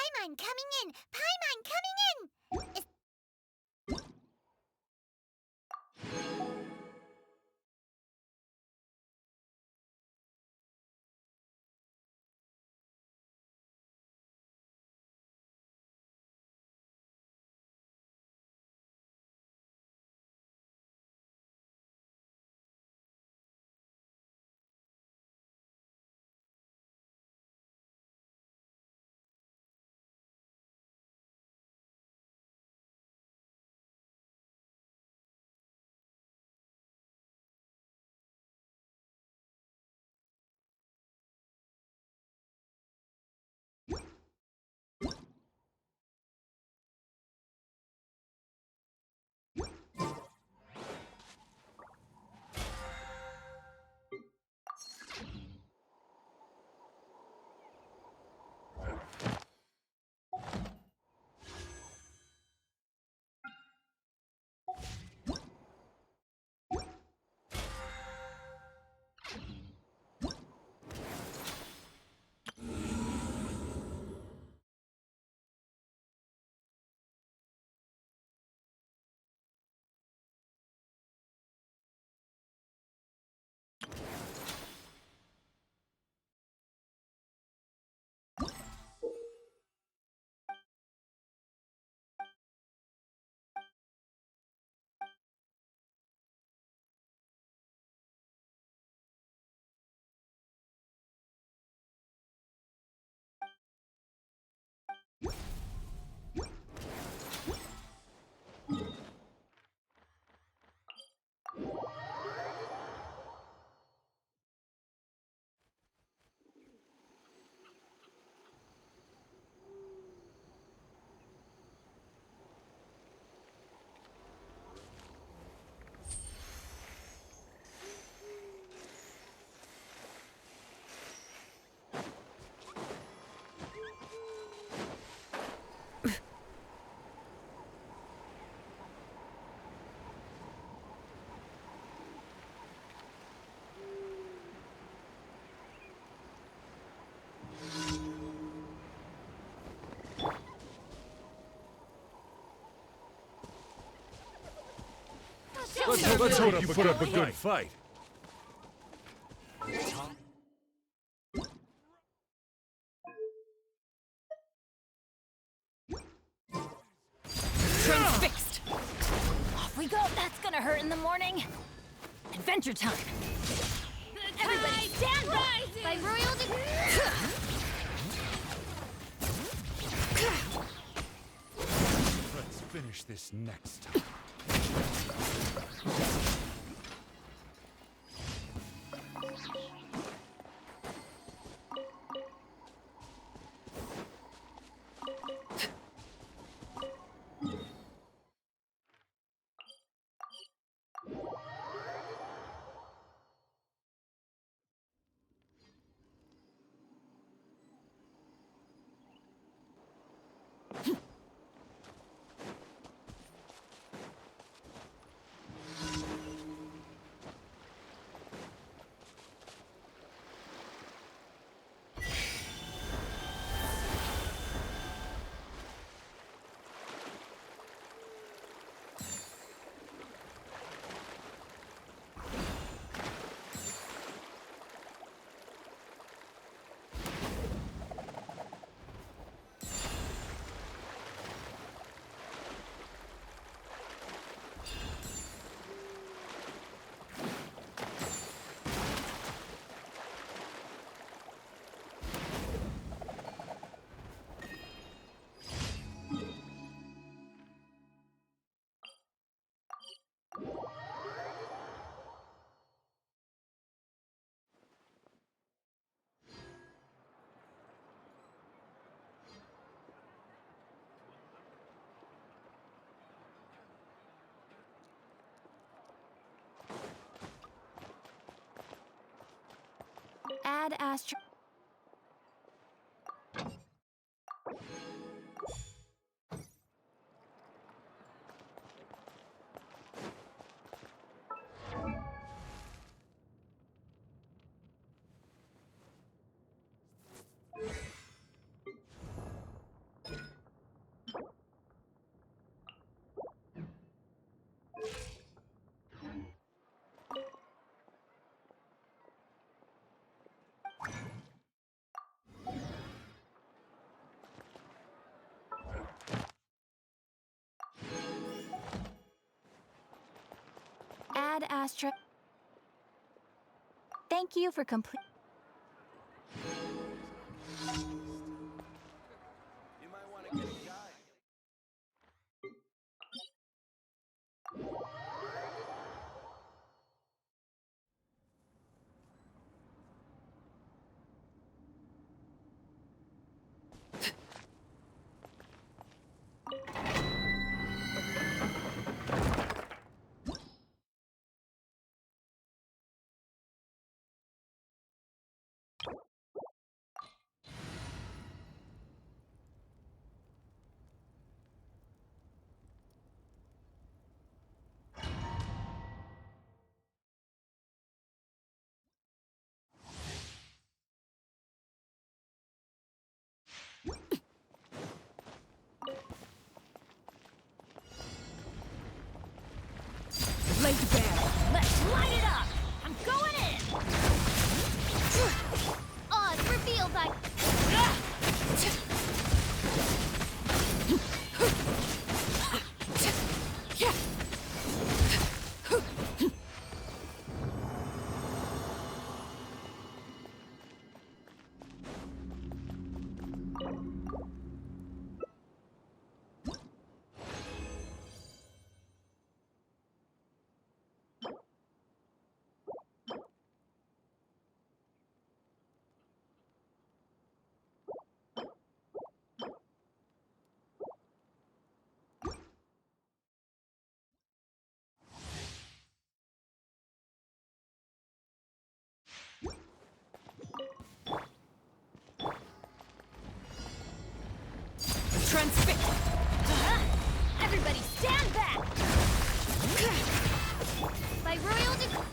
Paimon coming in! Paimon coming in! Let's hope you put up a good fight. Transfixed! Off we go! That's gonna hurt in the morning! Adventure time! Everybody stand rising! By royal Let's finish this next time. Add Astro... Ad Astra. Thank you for complete. You might want to get a guide. Blade Bear, let's light it up! I'm going in! Oz reveal thy... Transfix! Everybody stand back! By royal decree...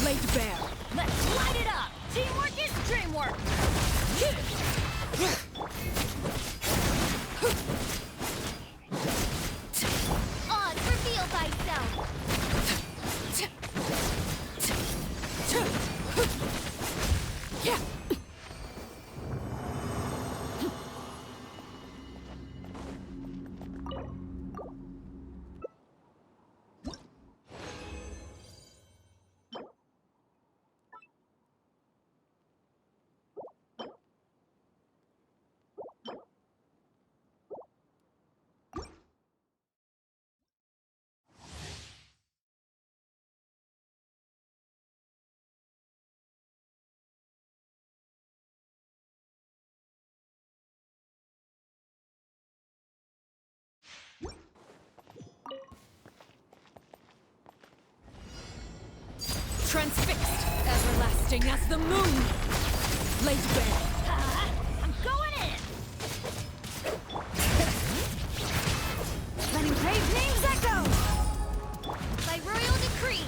Blade Bear, let's light it up! Teamwork is dreamwork! Oz reveal thyself! Yeah! Transfixed, everlasting as the moon! Blade Bear! I'm going in! Letting brave names echo! By royal decree!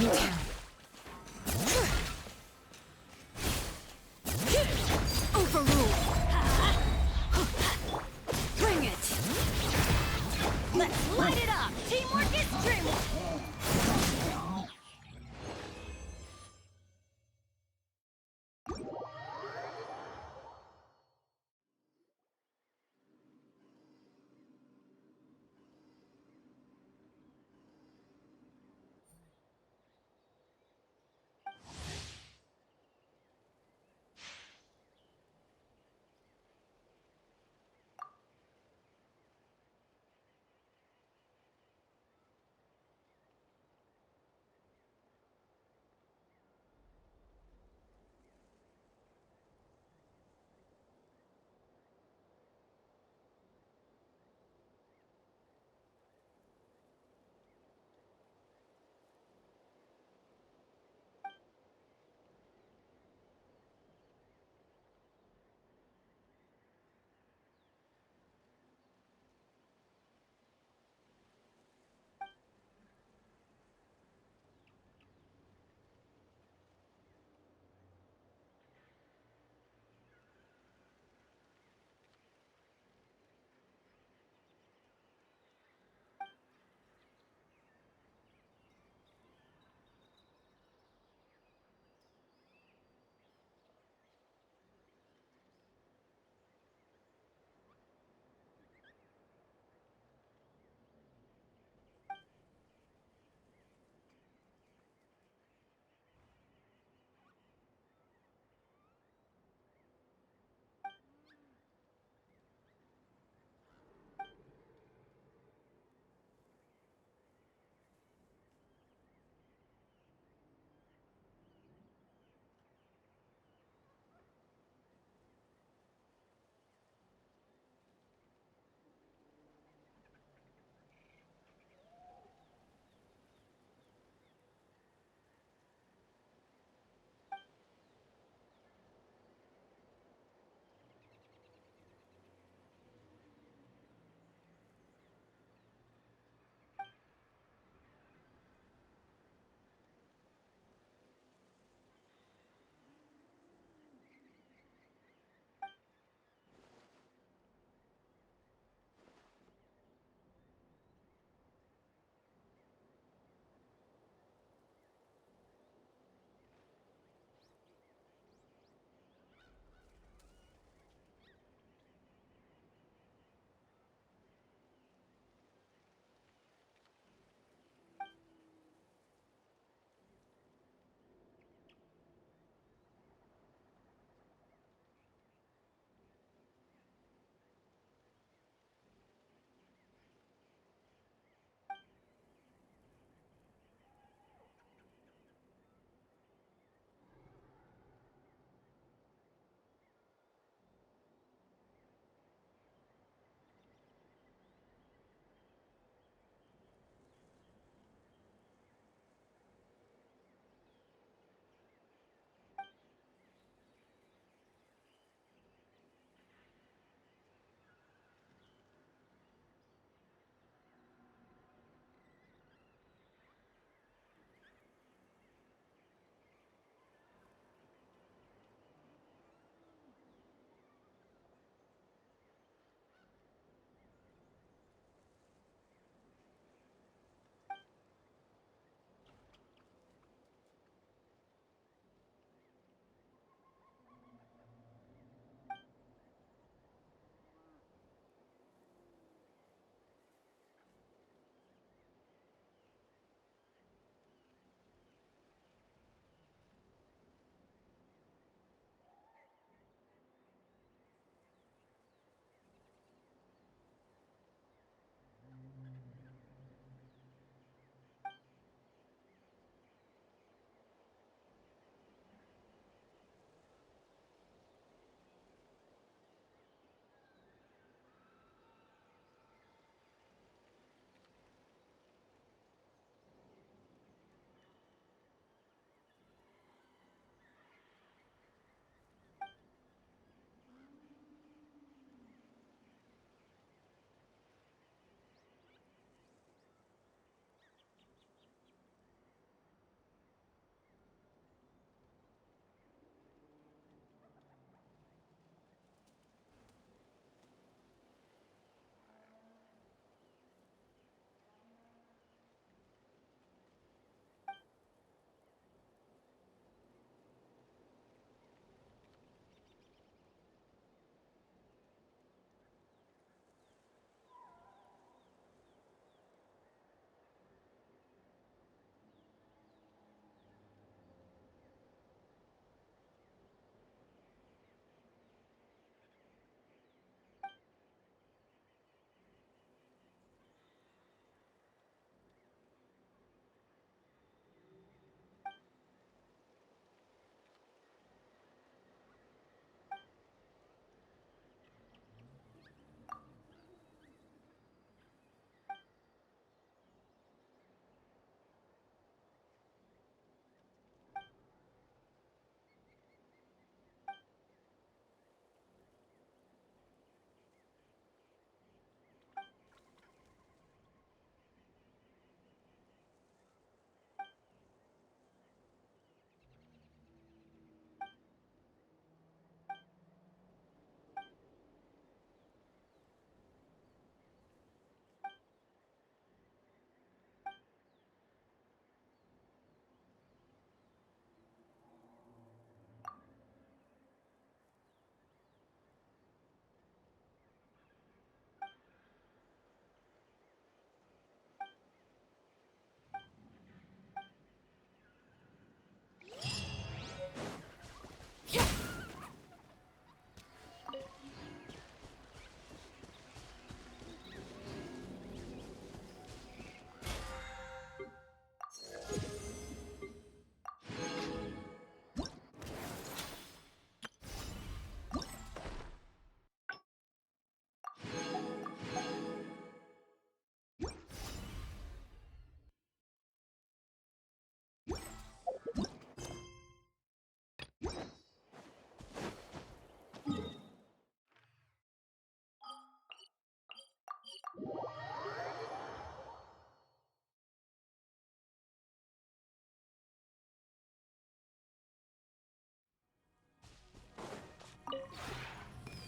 Overruled. Bring it. Let's light it up. Teamwork is dreamwork.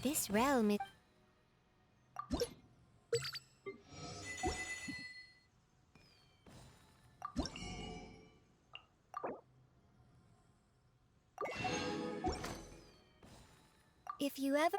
This realm is... If you ever...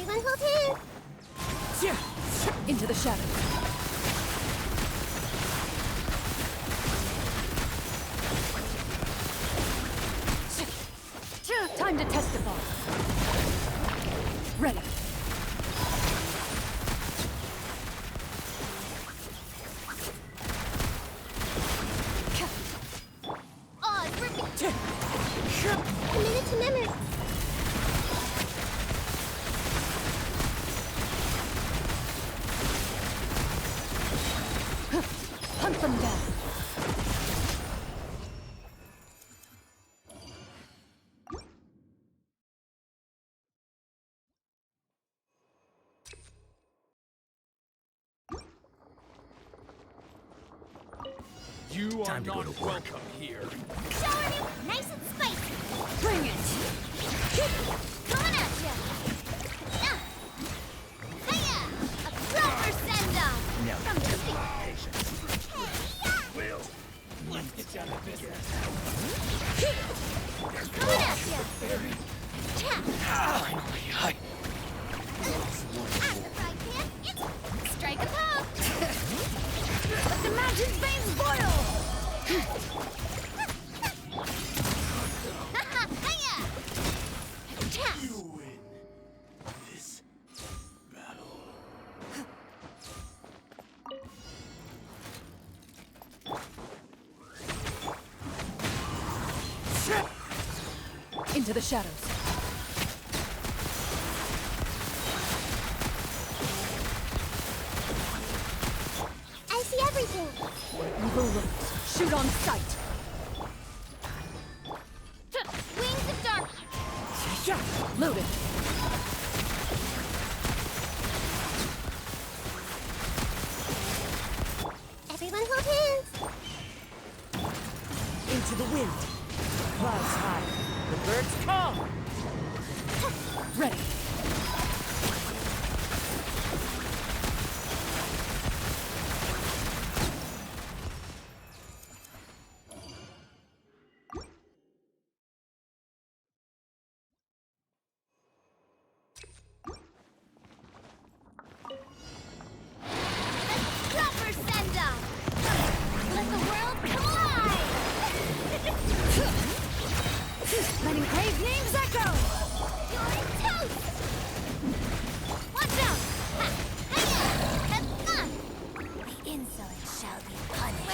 Everyone hold hands. Into the shadows. Time to testify. Ready. Oh, we're committed to memory. Hunt them down. You are not welcome here. Shower me nice and spicy. Bring it. Coming at ya. Hiya! A proper send-off. Now, From the sea. patience. Will, let's get down to business. Coming at ya. Tap. Finally, At the fry pan, it's strike a pose. Let the mountain's veins boil. Hiya! Tap. you win this battle. Into the shadows. I see everything. Where evil lurks, shoot on sight. Wings of dark. Loaded. Everyone hold hands. Into the wind. Clouds high. The birds come. Ready. Proper send-off. Let the world come alive. Letting Crave's names echo. You're in toast. Watch out. Ha. Hiya. Have fun. The insolent shall be punished.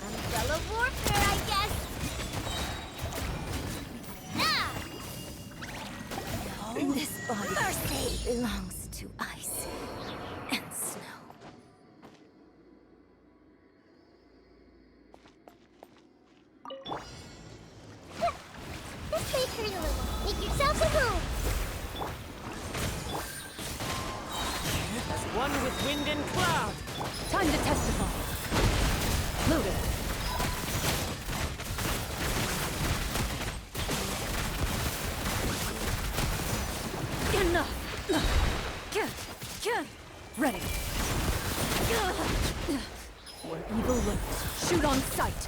Umbrella warfare, I guess. This body Mercy. belongs to ice and snow. This may hurt a little. Make yourself at home. As one with wind and cloud. Time to testify. Loaded. Enough. Ready. Where evil lurks, shoot on sight.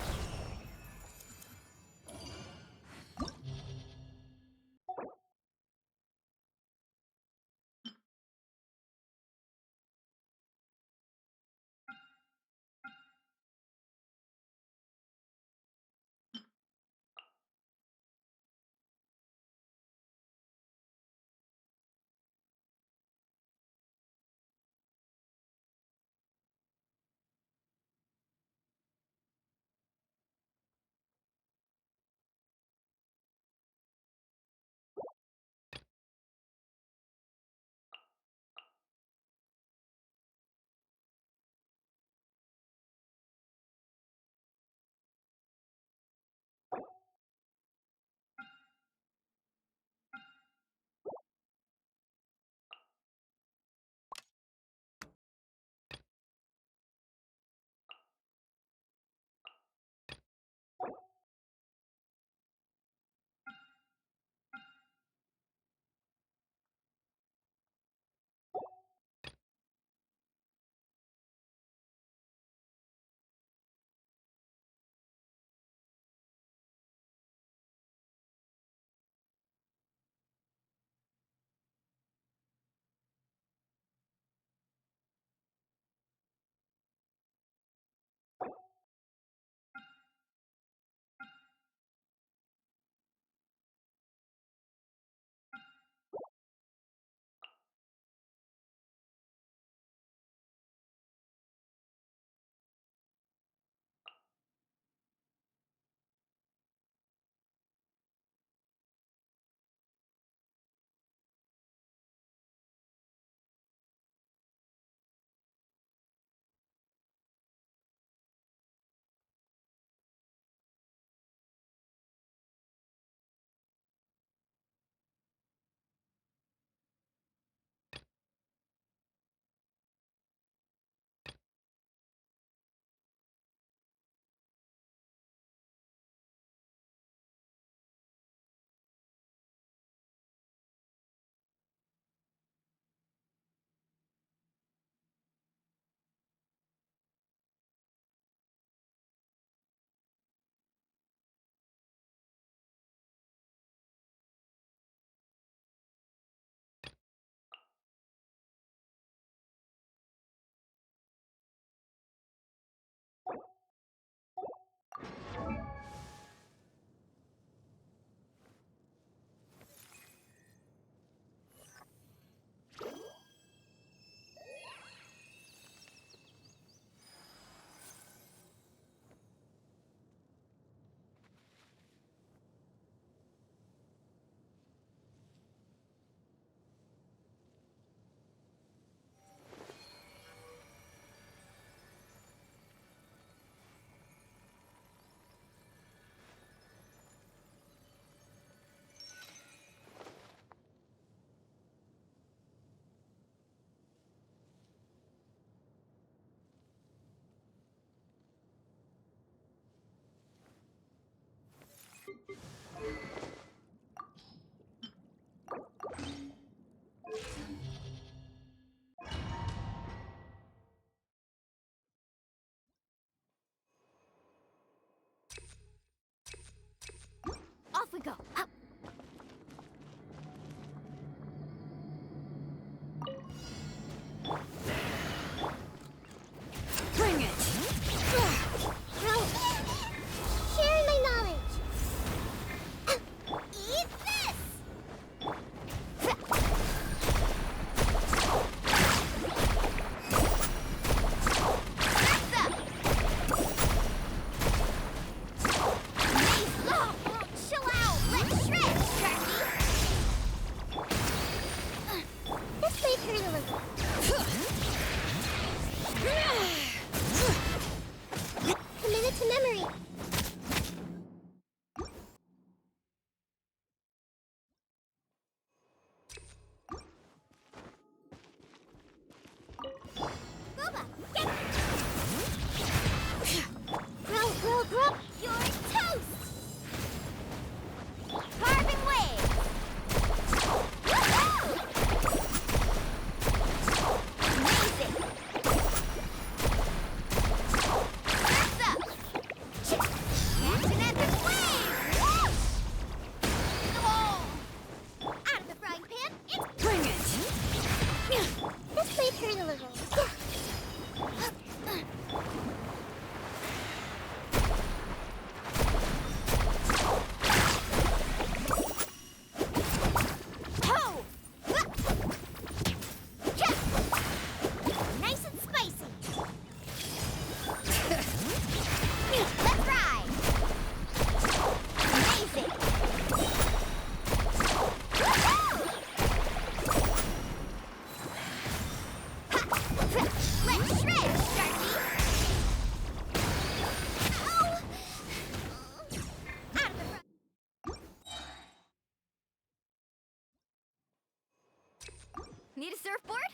Need a surfboard?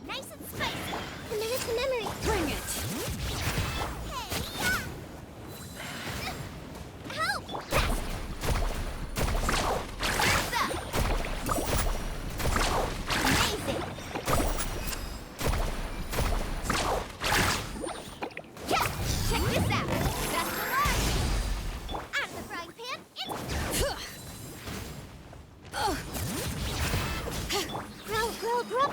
Nice and spicy. Commit to memory. Bring it! Hey, yeah! Help! Faster! Surf's up! Amazing! Yeah! Check this out! That's the line! Out of the frying pan, Grow.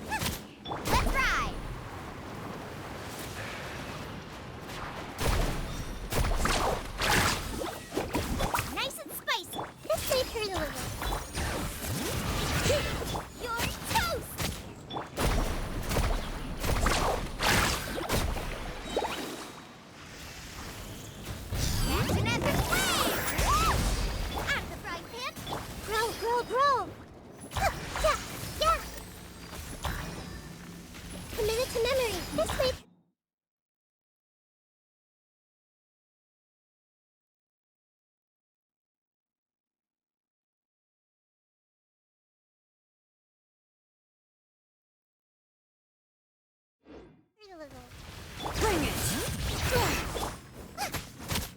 Let's ride! Nice and spicy. This may hurt a little. You're toast! Catch an epic wave! Out of the frying pan. Grow. Yeah. Commit to memory. This may. Hurt a little. Bring it!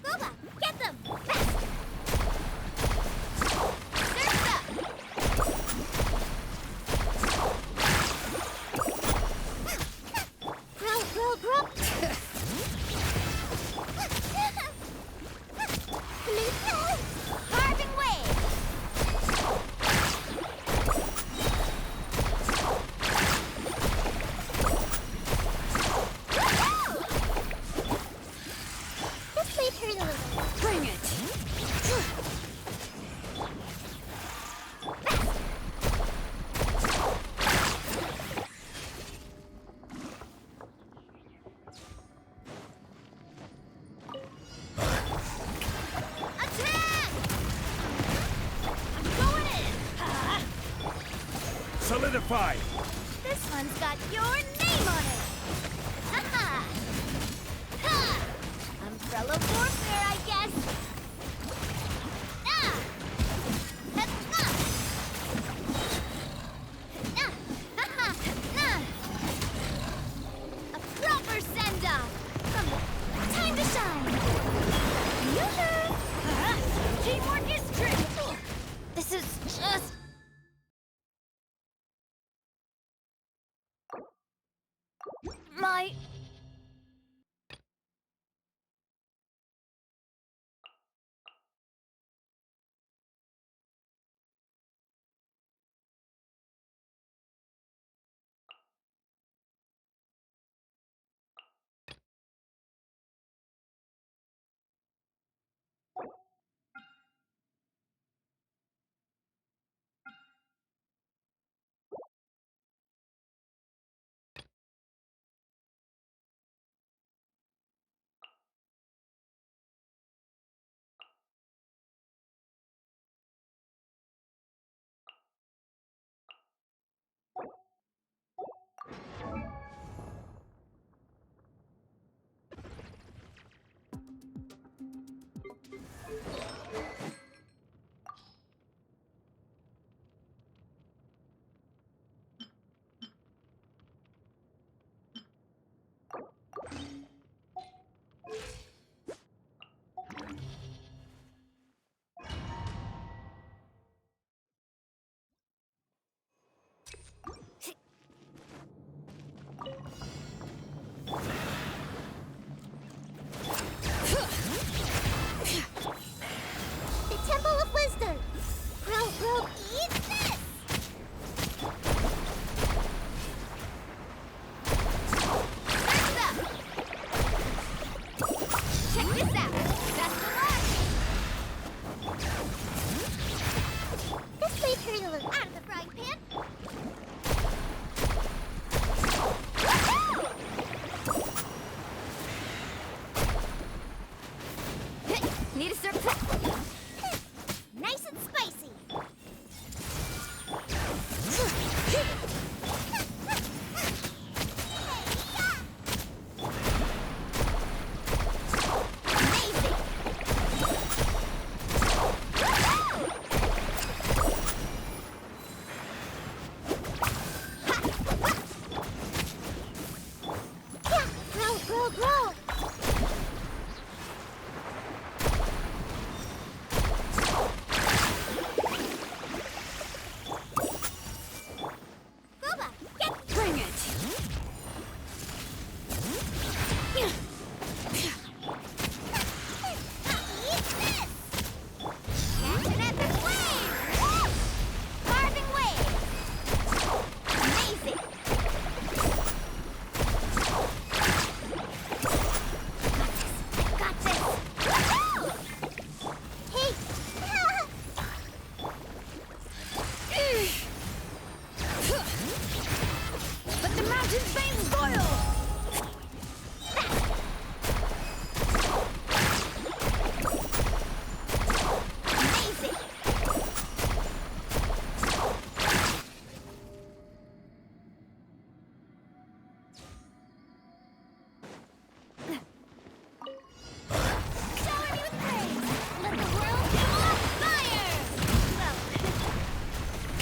Boba, get them! Faster! Surf's up! Grow. Carving wave! This may hurt a little. Bring it! Attack! I'm going in! Solidify! This one's got your name on it! Ha! Umbrella warfare, I guess! Ah! A proper send-off! Time to shine! Yoo-hoo! Teamwork is critical! This is just... My...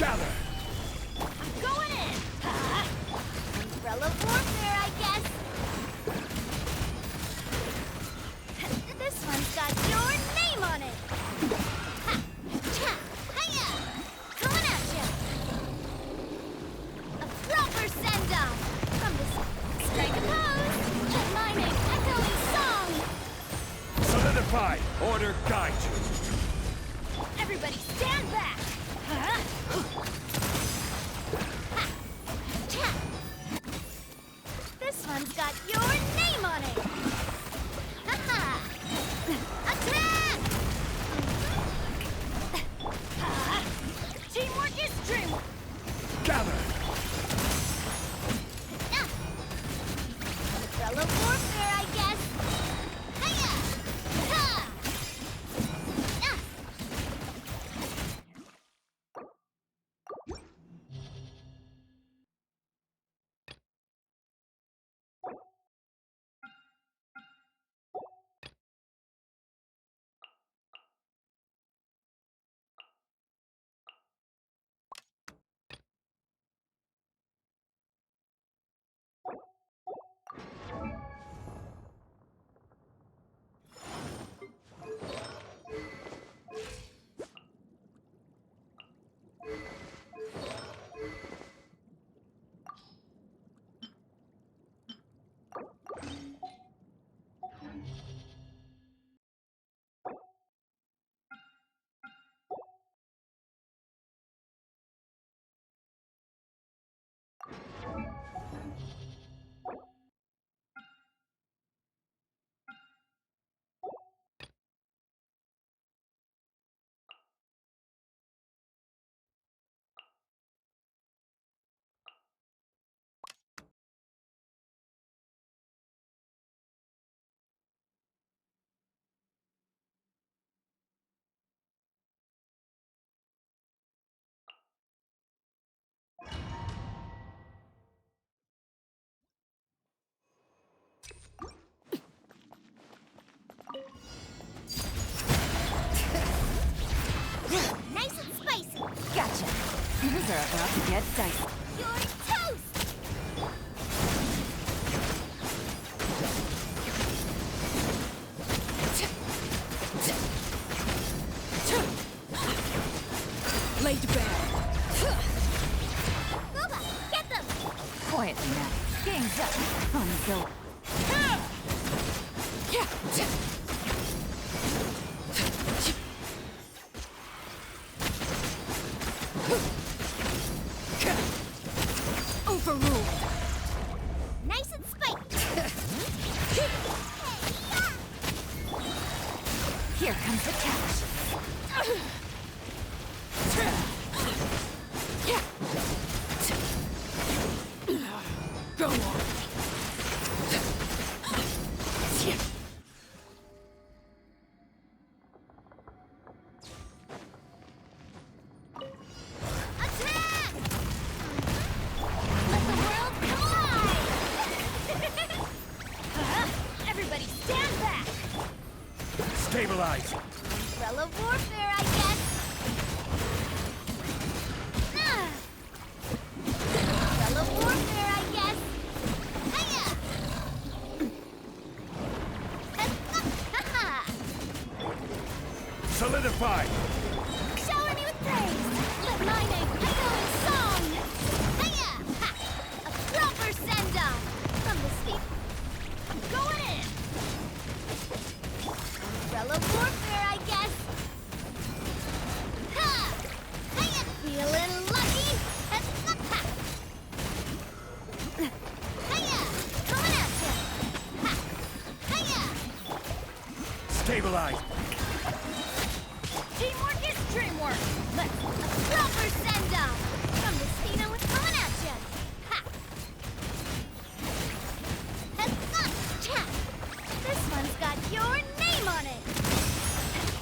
Gather! I'm going in! Umbrella warfare, I guess. This one's got your name on it. Ha! Cha! Hiya! Coming at ya! A proper send-off from the strike a pose. Let my name echo in song. Solidify! Order guide you! Everybody stand back! Ha! Cha! This one's got your name on it. Ha ha! Attack! Teamwork is dreamwork! Gather! Umbrella warfare, I guess. Hiya! Ha! Ah! Nice and spicy. Gotcha! Things are about to get dicey. You're toast. Laid bare! Booba, get them. Quietly now. Game's up. Fun's over. Overruled! Nice and spicy. Here comes the catch. Go on. Attack! Let the world collide. Everybody stand back! Stabilize! Umbrella warfare, I guess. Ah. Umbrella warfare, I guess. Hiya! Ha-ha! Solidify! Shower me with praise. Let my name echo in song. Hiya! Ha! A proper send-off from the steep. Going in! Umbrella warfare, I guess. Ha! Hiya! Feeling lucky. Ha-ha! Hiya! Coming at ya. Ha! Hiya! Stabilize! Teamwork is dreamwork! Let's... A proper send-off from the Stina with coming at ya. Ha! Ha-ha! Cha! This one's got your name on it.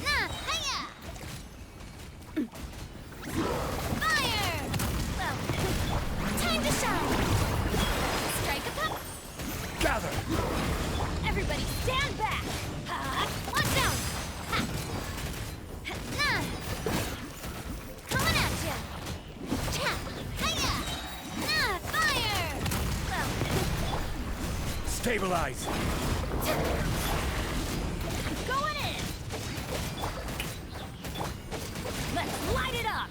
Nah! Hiya! Fire! Well, time to shine. Strike a pop. Gather! Everybody stand back! Watch out! Stabilize! Going in! Let's light it up!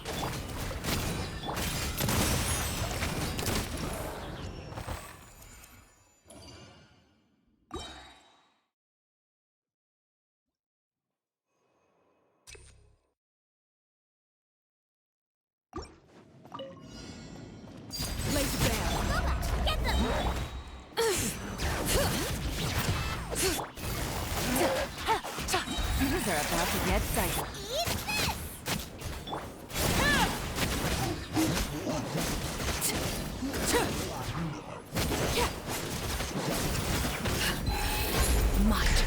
Laser bear. Boba, get them! Things are about to get dicey. Eat this! Might.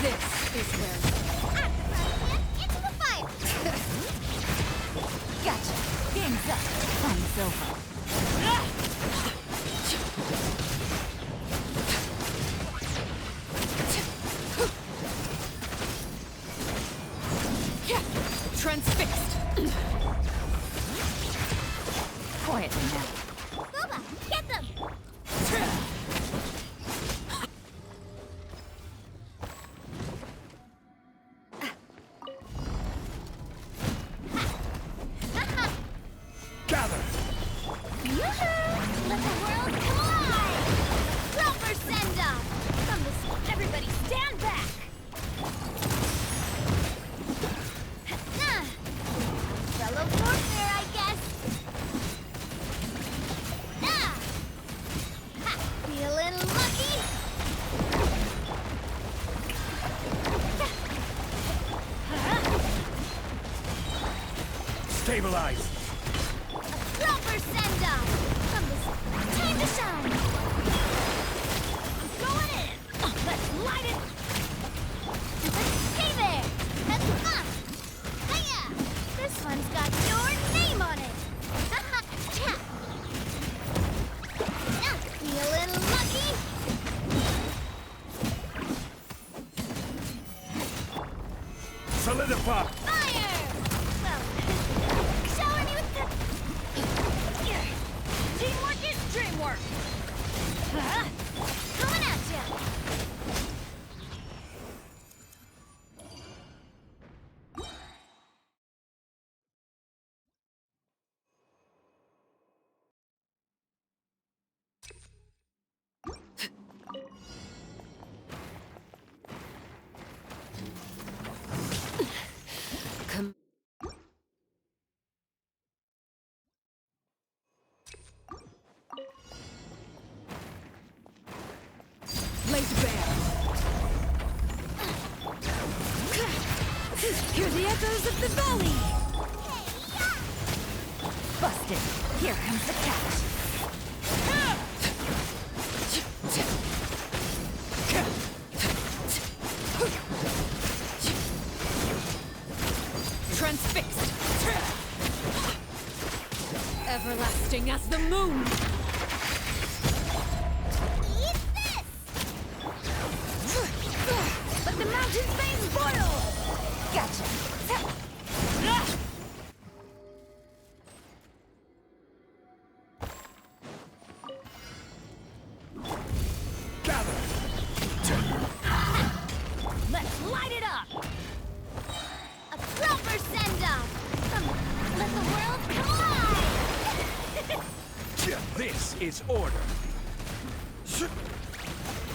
This is where... At the frying pan, into the fire! Gotcha. Game's up. Fun's over. Transfixed. Quietly now. Boba, get them! Gather! Yoo-hoo! Let the world come alive! Proper send-off! From the Everybody stand back. fellow warfare, I guess. Ha! Feeling lucky? Stabilize! Proper send-off! From the time to shine! Going in. Let's light it. Hey there! That's fun! Hiya! This one's got your name on it! Cha! Feeling lucky? Solidify! Fire! Well, shower me with the... Teamwork is dreamwork. Coming at ya! Come. Laser bear. Hear the echoes of the valley. Hey-ya! Busted. Here comes the catch. Transfixed. Everlasting as the moon. Eat this! Let the mountain veins boil. Gotcha. Gather! Let's light it up. A proper send-off! Let the world come alive! This is order!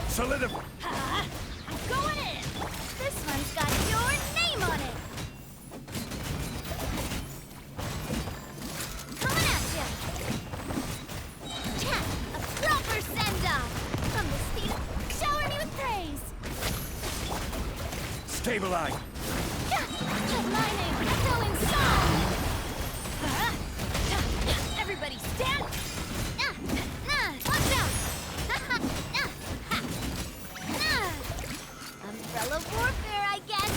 Solidify! Going in. This one's got your name on it! Coming at ya! Cha! A proper send-off! From the speed... Shower me with praise! Stabilize! Let my name echo in song! Everybody stand. Watch out! Umbrella warfare, I guess!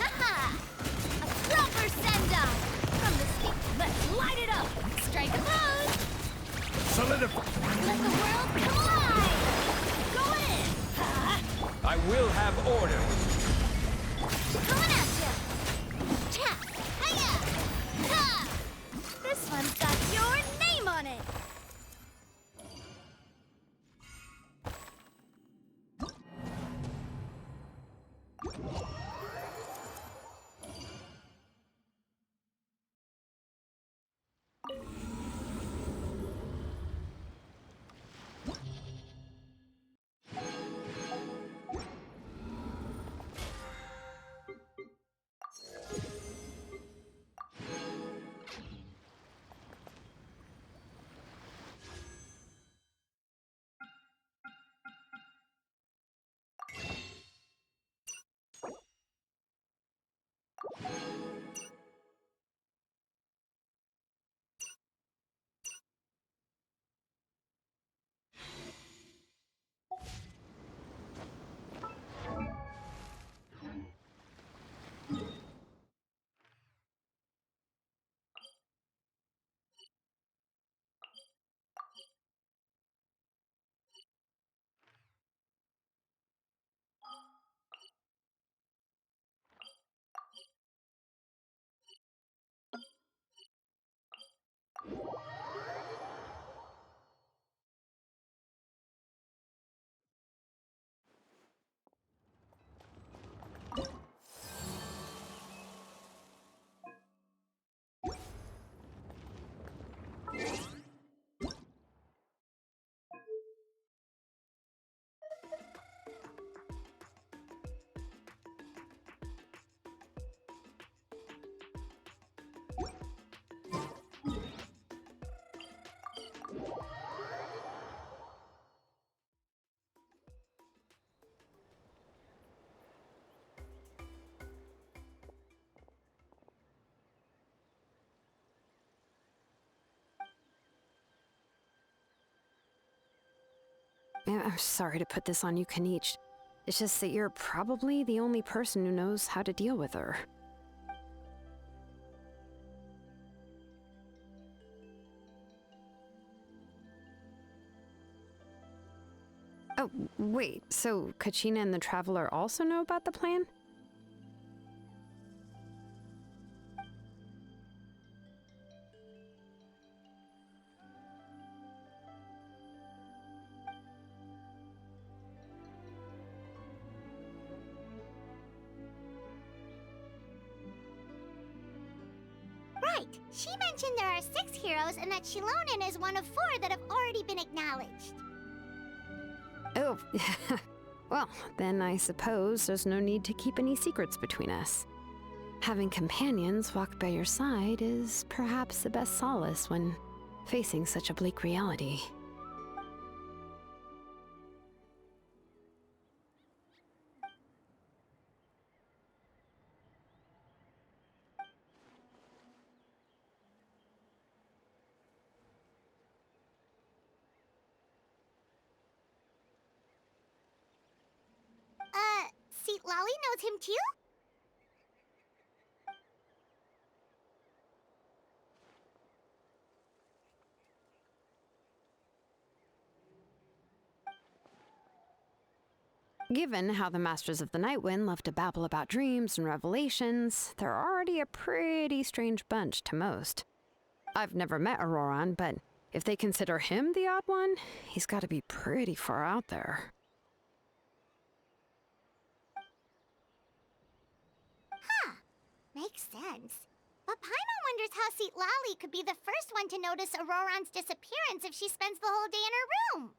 A proper send-off! From the speed... Let's light it up. Strike a pose! Solidify! Let the world come alive! Going in. I will have order! Coming at ya! Cha! Hiya! Ha! This one's got your name on it! I'm sorry to put this on you, Kanich. It's just that you're probably the only person who knows how to deal with her. Oh, wait, so Kachina and the Traveler also know about the plan? Right. She mentioned there are 6 heroes and that Shilonen is one of 4 that have already been acknowledged. Oh, well, then I suppose there's no need to keep any secrets between us. Having companions walk by your side is perhaps the best solace when facing such a bleak reality. See, Lolly knows him too? Given how the Masters of the Nightwind love to babble about dreams and revelations, they're already a pretty strange bunch to most. I've never met Auroran, but if they consider him the odd one, he's got to be pretty far out there. Makes sense. But Paimon wonders how Seat Lolly could be the first one to notice Auroran's disappearance if she spends the whole day in her room.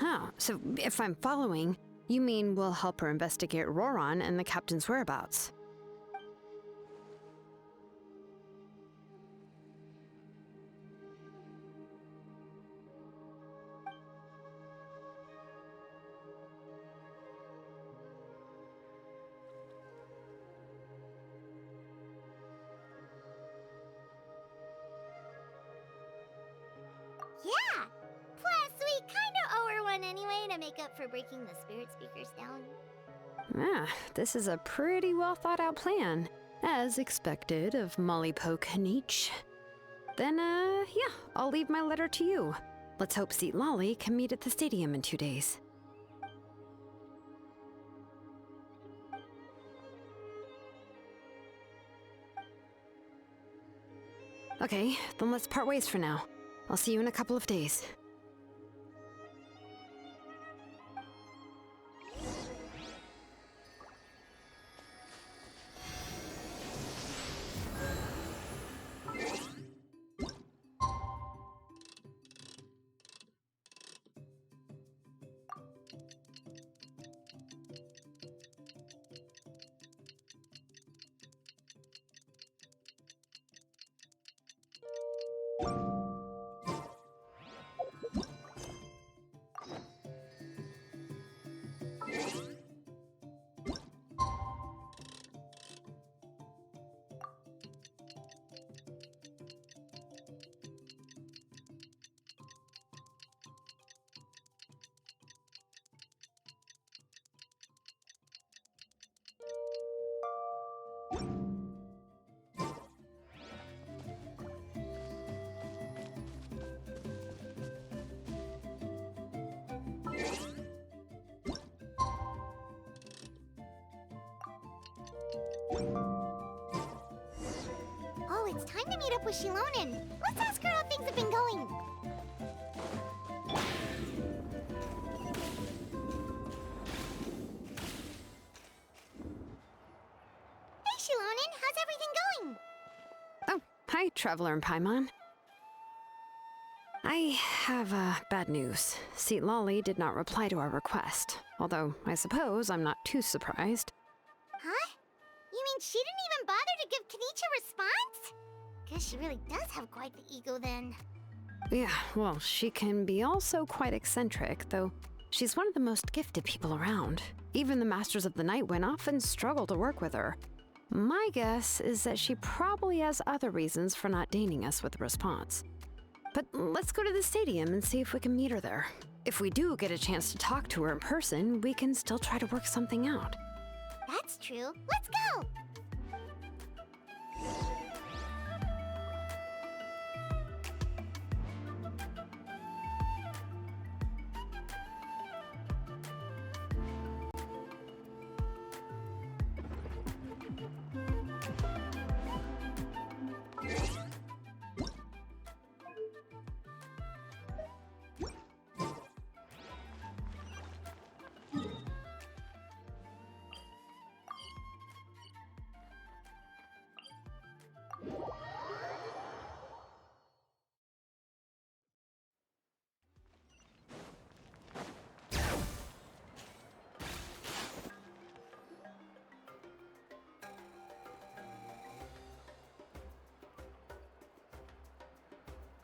Oh, so if I'm following, you mean we'll help her investigate Auroran and the captain's whereabouts? Yeah! Plus, we kinda owe her one anyway to make up for breaking the spirit speakers down. Ah, this is a pretty well thought out plan, as expected of Molly Poke Kanich. Then, yeah, I'll leave my letter to you. Let's hope Seat Lolly can meet at the stadium in 2 days. Okay, then let's part ways for now. I'll see you in a couple of days. Oh, it's time to meet up with Shilonen. Let's ask her how things have been going. Hey, Shilonen, how's everything going? Oh, hi, Traveler and Paimon. I have bad news. Seat Lolly did not reply to our request, although I suppose I'm not too surprised. Huh? You mean she didn't even bother to give Kanichi a response? Guess she really does have quite the ego then. Yeah, well, she can be also quite eccentric, though she's one of the most gifted people around. Even the Masters of the Night Wind often struggle to work with her. My guess is that she probably has other reasons for not deigning us with a response. But let's go to the stadium and see if we can meet her there. If we do get a chance to talk to her in person, we can still try to work something out. That's true. Let's go!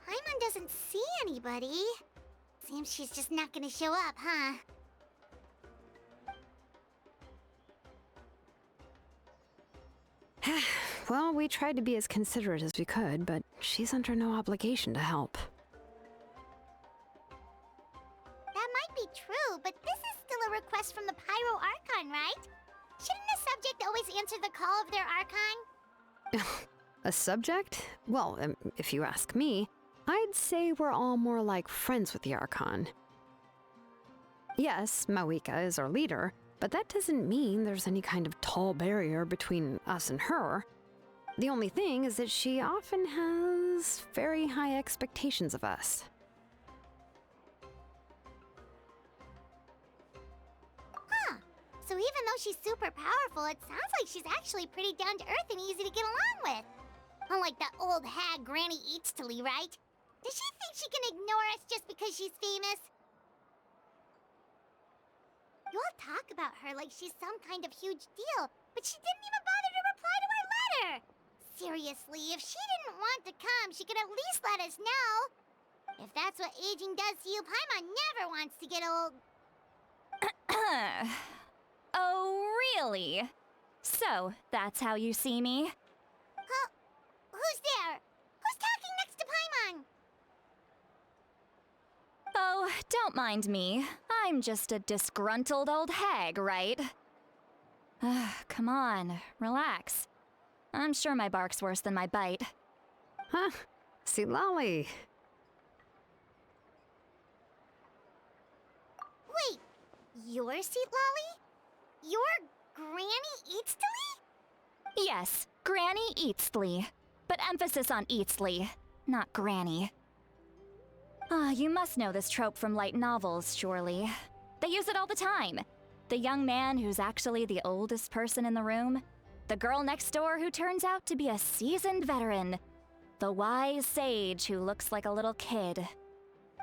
Paimon doesn't see anybody. Seems she's just not gonna show up, huh? Well, we tried to be as considerate as we could, but she's under no obligation to help. That might be true, but this is still a request from the Pyro Archon, right? Shouldn't a subject always answer the call of their Archon? A subject? Well, if you ask me, I'd say we're all more like friends with the Archon. Yes, Mawika is our leader, but that doesn't mean there's any kind of tall barrier between us and her. The only thing is that she often has very high expectations of us. Huh. So even though she's super powerful, it sounds like she's actually pretty down to earth and easy to get along with. Unlike that old hag Granny Eatstily, right? Does she think she can ignore us just because she's famous? You all talk about her like she's some kind of huge deal, but she didn't even bother to reply to our letter! Seriously, if she didn't want to come, she could at least let us know. If that's what aging does to you, Paimon never wants to get old. Oh, really? So, that's how you see me? Huh? Who's there? Who's talking next to Paimon? Oh, don't mind me. I'm just a disgruntled old hag, right? Come on, relax. I'm sure my bark's worse than my bite. Huh? See, Lolly. Wait, you're Seat Lolly? You're Granny Eatstily? Yes, Granny Eatstly. But emphasis on Eatstly, not Granny. You must know this trope from light novels, surely. They use it all the time. The young man who's actually the oldest person in the room. The girl next door who turns out to be a seasoned veteran. The wise sage who looks like a little kid.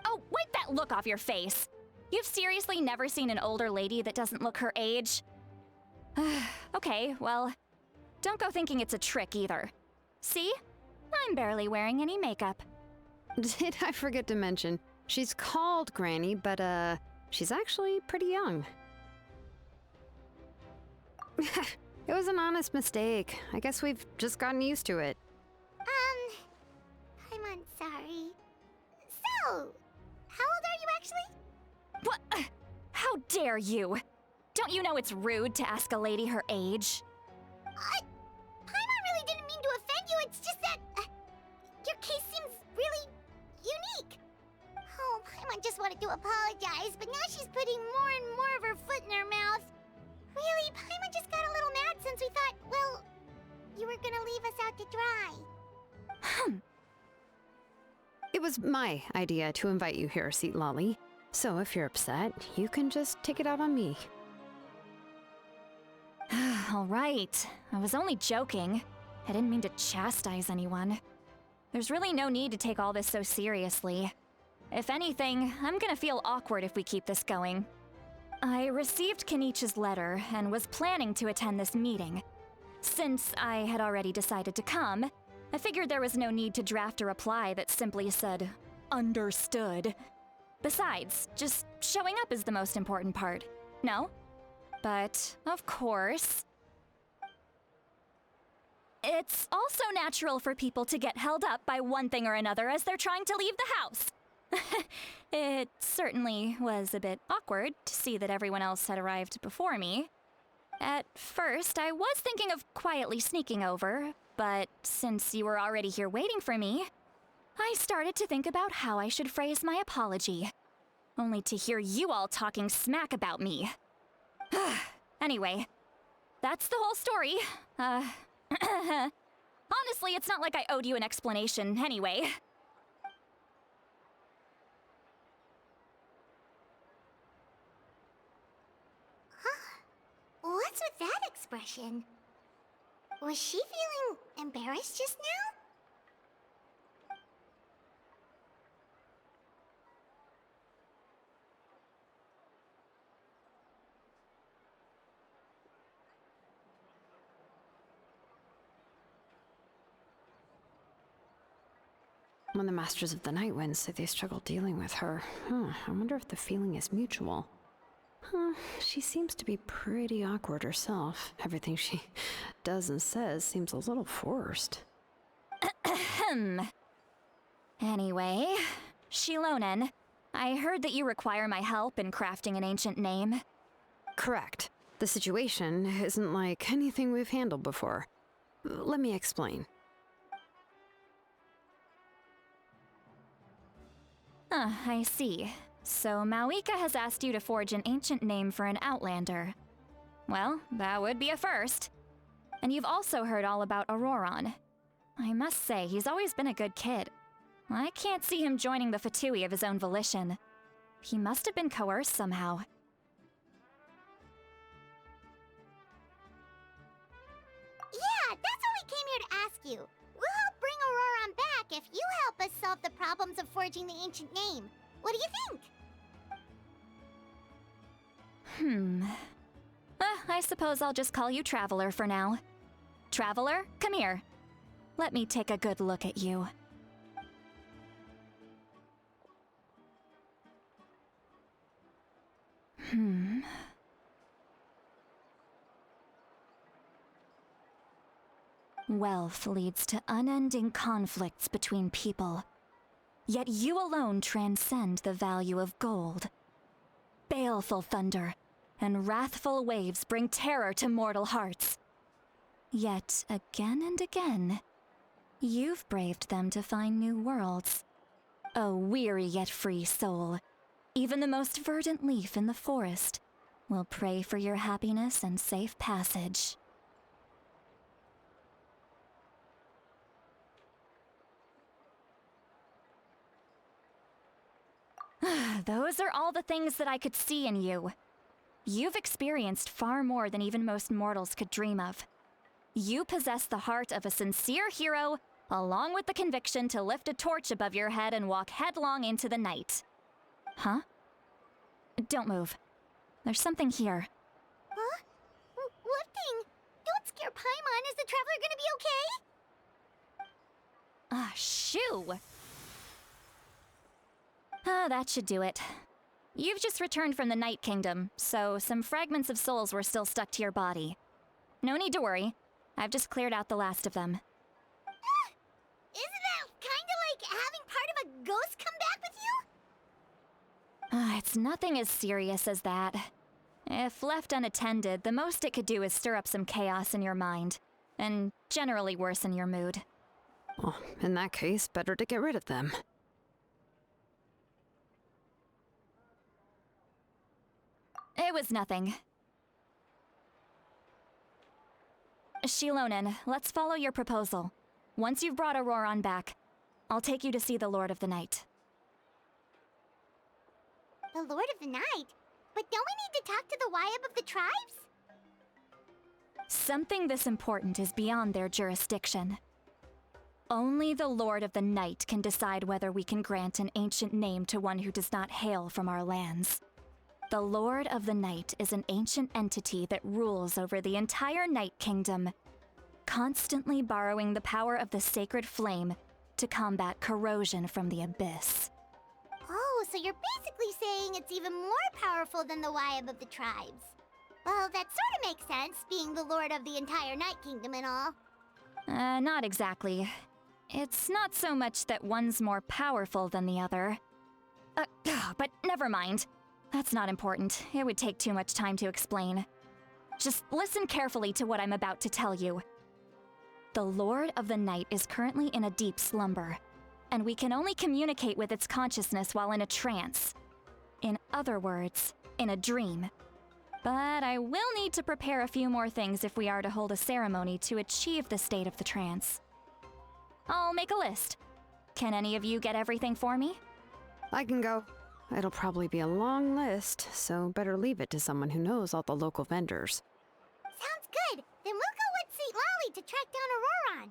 Oh, wipe that look off your face! You've seriously never seen an older lady that doesn't look her age? Okay, well, don't go thinking it's a trick either. See? I'm barely wearing any makeup. Did I forget to mention, she's called Granny, but she's actually pretty young. It was an honest mistake. I guess we've just gotten used to it. I'm sorry. So, how old are you actually? What? How dare you? Don't you know it's rude to ask a lady her age? Paimon really didn't mean to offend you, it's just that, your case seems really unique. Oh, Paimon just wanted to apologize, but now she's putting more and more of her foot in her mouth. Really, Paimon just got a little mad since we thought, well, you were gonna leave us out to dry. It was my idea to invite you here, Seat Lolly. So if you're upset, you can just take it out on me. All right. I was only joking. I didn't mean to chastise anyone. There's really no need to take all this so seriously. If anything, I'm gonna feel awkward if we keep this going. I received Kenichi's letter and was planning to attend this meeting. Since I had already decided to come, I figured there was no need to draft a reply that simply said, "Understood." Besides, just showing up is the most important part. No? but of course, it's also natural for people to get held up by one thing or another as they're trying to leave the house. It certainly was a bit awkward to see that everyone else had arrived before me. At first, I was thinking of quietly sneaking over, but since you were already here waiting for me, I started to think about how I should phrase my apology, only to hear you all talking smack about me. Anyway, that's the whole story. Honestly, it's not like I owed you an explanation anyway. What's with that expression? Was she feeling embarrassed just now? When the Masters of the Night Wind say they struggle dealing with her, I wonder if the feeling is mutual. She seems to be pretty awkward herself. Everything she does and says seems a little forced. Anyway, Shilonen, I heard that you require my help in crafting an ancient name. Correct. The situation isn't like anything we've handled before. Let me explain. I see. So Mawika has asked you to forge an ancient name for an Outlander. Well, that would be a first. And you've also heard all about Auroron. I must say, he's always been a good kid. I can't see him joining the Fatui of his own volition. He must have been coerced somehow. Yeah, that's what we came here to ask you. We'll help bring Auroron back if you help us solve the problems of forging the ancient name. What do you think? I suppose I'll just call you Traveler for now. Traveler, come here. Let me take a good look at you. Wealth leads to unending conflicts between people. Yet you alone transcend the value of gold. Baleful thunder and wrathful waves bring terror to mortal hearts. Yet again and again, you've braved them to find new worlds. O weary yet free soul, even the most verdant leaf in the forest will pray for your happiness and safe passage. Those are all the things that I could see in you. You've experienced far more than even most mortals could dream of. You possess the heart of a sincere hero, along with the conviction to lift a torch above your head and walk headlong into the night. Huh? Don't move. There's something here. Huh? What thing? Don't scare Paimon. Is the Traveler gonna be okay? Shoo! That should do it. You've just returned from the Night Kingdom, so some fragments of souls were still stuck to your body. No need to worry. I've just cleared out the last of them. Isn't that kinda like having part of a ghost come back with you? It's nothing as serious as that. If left unattended, the most it could do is stir up some chaos in your mind, and generally worsen your mood. Well, in that case, better to get rid of them. It was nothing. Shilonen, let's follow your proposal. Once you've brought Auroron back, I'll take you to see the Lord of the Night. The Lord of the Night? But don't we need to talk to the Wyab of the tribes? Something this important is beyond their jurisdiction. Only the Lord of the Night can decide whether we can grant an ancient name to one who does not hail from our lands. The Lord of the Night is an ancient entity that rules over the entire Night Kingdom, constantly borrowing the power of the sacred flame to combat corrosion from the abyss. Oh, so you're basically saying it's even more powerful than the Wyab of the tribes. Well, that sort of makes sense, being the lord of the entire Night Kingdom and all. Not exactly. It's not so much that one's more powerful than the other. But never mind. That's not important. It would take too much time to explain. Just listen carefully to what I'm about to tell you. The Lord of the Night is currently in a deep slumber, and we can only communicate with its consciousness while in a trance. In other words, in a dream. But I will need to prepare a few more things if we are to hold a ceremony to achieve the state of the trance. I'll make a list. Can any of you get everything for me? I can go. It'll probably be a long list, so better leave it to someone who knows all the local vendors. Sounds good. Then we'll go with St. Lolly to track down Auroron.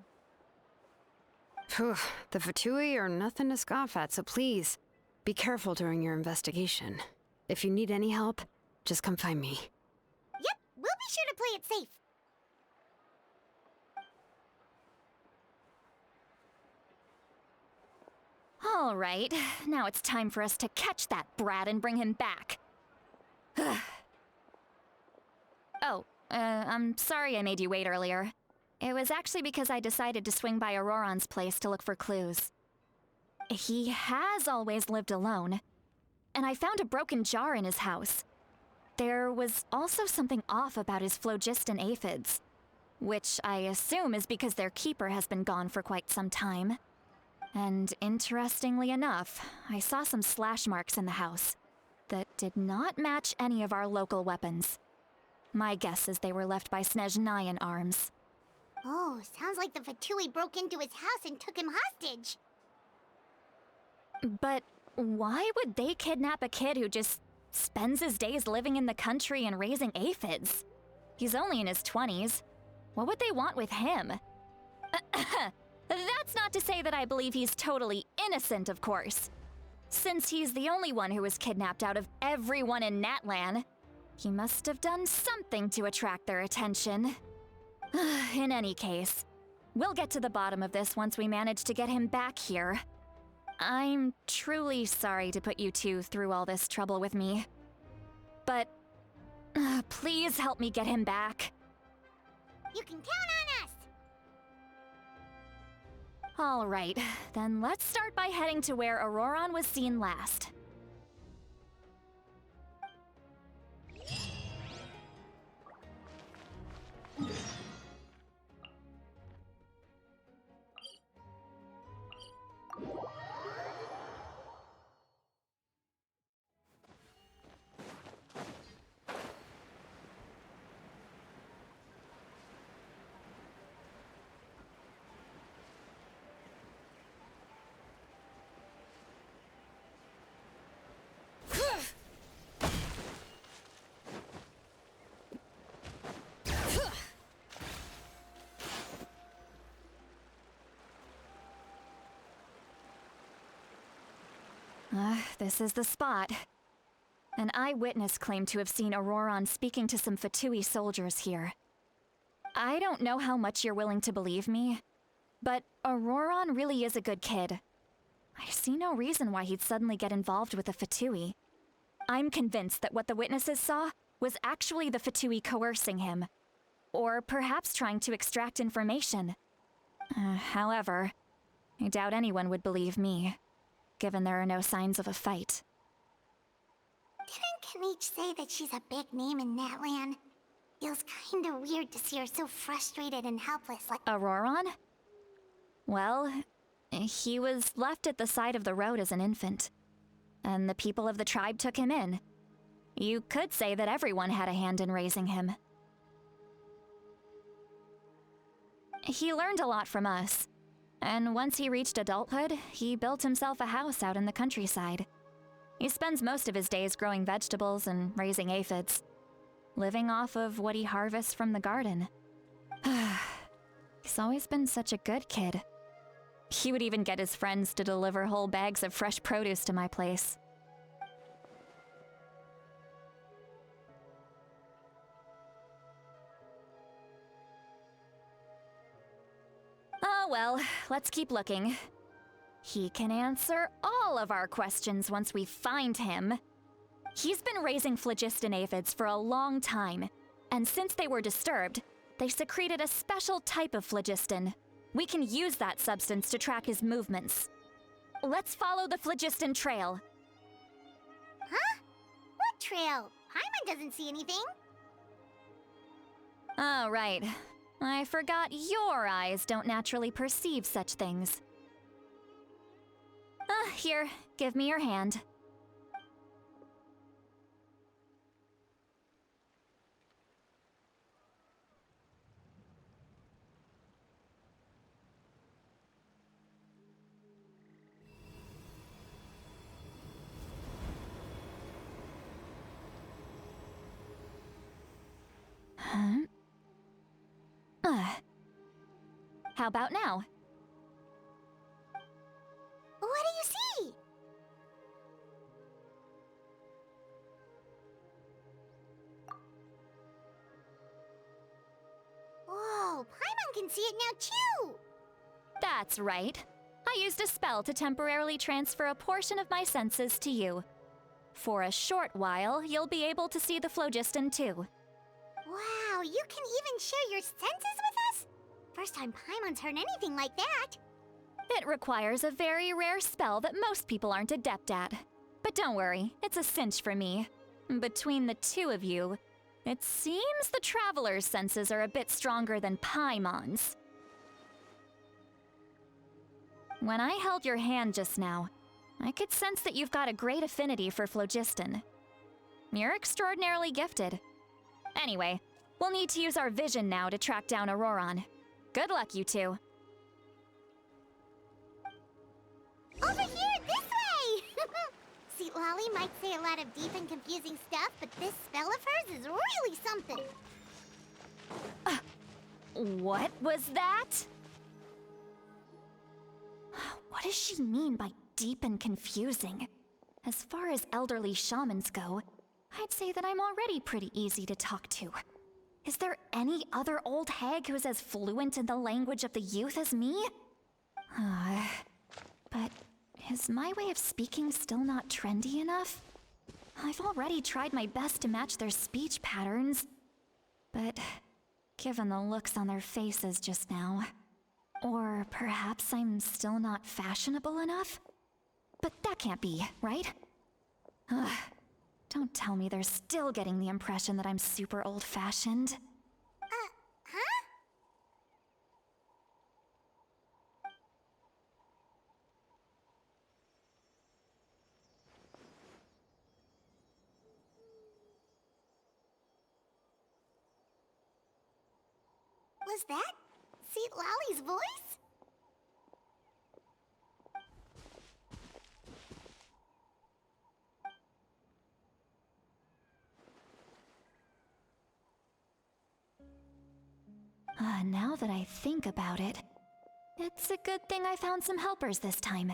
Phew, the Fatui are nothing to scoff at, so please, be careful during your investigation. If you need any help, just come find me. Yep, we'll be sure to play it safe. All right, now it's time for us to catch that brat and bring him back. I'm sorry I made you wait earlier. It was actually because I decided to swing by Auroron's place to look for clues. He has always lived alone, and I found a broken jar in his house. There was also something off about his phlogiston aphids, which I assume is because their keeper has been gone for quite some time. And interestingly enough, I saw some slash marks in the house that did not match any of our local weapons. My guess is they were left by Snezhnayan arms. Oh, sounds like the Fatui broke into his house and took him hostage. But why would they kidnap a kid who just spends his days living in the country and raising aphids? He's only in his 20s. What would they want with him? That's not to say that I believe he's totally innocent, of course. Since he's the only one who was kidnapped out of everyone in Natlan, he must have done something to attract their attention. In any case, we'll get to the bottom of this once we manage to get him back here. I'm truly sorry to put you two through all this trouble with me. But please help me get him back. You can count on us! All right, then let's start by heading to where Auroron was seen last. This is the spot. An eyewitness claimed to have seen Auroron speaking to some Fatui soldiers here. I don't know how much you're willing to believe me, but Auroron really is a good kid. I see no reason why he'd suddenly get involved with the Fatui. I'm convinced that what the witnesses saw was actually the Fatui coercing him, or perhaps trying to extract information. However, I doubt anyone would believe me, given there are no signs of a fight. Didn't Kanich say that she's a big name in Natlan? Feels kinda weird to see her so frustrated and helpless like— Auroron? Well, he was left at the side of the road as an infant, and the people of the tribe took him in. You could say that everyone had a hand in raising him. He learned a lot from us, and once he reached adulthood, he built himself a house out in the countryside. He spends most of his days growing vegetables and raising aphids, living off of what he harvests from the garden. He's always been such a good kid. He would even get his friends to deliver whole bags of fresh produce to my place. Oh well, let's keep looking. He can answer all of our questions once we find him. He's been raising phlogiston aphids for a long time, And since they were disturbed, they secreted a special type of phlogiston. We can use that substance to track his movements. Let's follow the phlogiston trail. Huh? What trail? Paimon doesn't see anything. Oh, right. I forgot your eyes don't naturally perceive such things. Here, give me your hand. How about now? What do you see? Whoa, Paimon can see it now too! That's right. I used a spell to temporarily transfer a portion of my senses to you. For a short while, you'll be able to see the phlogiston too. Wow, you can even share your senses with us? First time Paimon's heard anything like that. It requires a very rare spell that most people aren't adept at. But don't worry, it's a cinch for me. Between the two of you, it seems the Traveler's senses are a bit stronger than Paimon's. When I held your hand just now, I could sense that you've got a great affinity for phlogiston. You're extraordinarily gifted. Anyway, we'll need to use our vision now to track down Auroron. Good luck, you two. Over here, this way! See, Lolly might say a lot of deep and confusing stuff, but this spell of hers is really something. What was that? What does she mean by deep and confusing? As far as elderly shamans go, I'd say that I'm already pretty easy to talk to. Is there any other old hag who's as fluent in the language of the youth as me? But is my way of speaking still not trendy enough? I've already tried my best to match their speech patterns. But given the looks on their faces just now, or perhaps I'm still not fashionable enough? But that can't be, right? Don't tell me they're still getting the impression that I'm super old-fashioned. Huh? Was that St. Lally's voice? Now that I think about it, it's a good thing I found some helpers this time.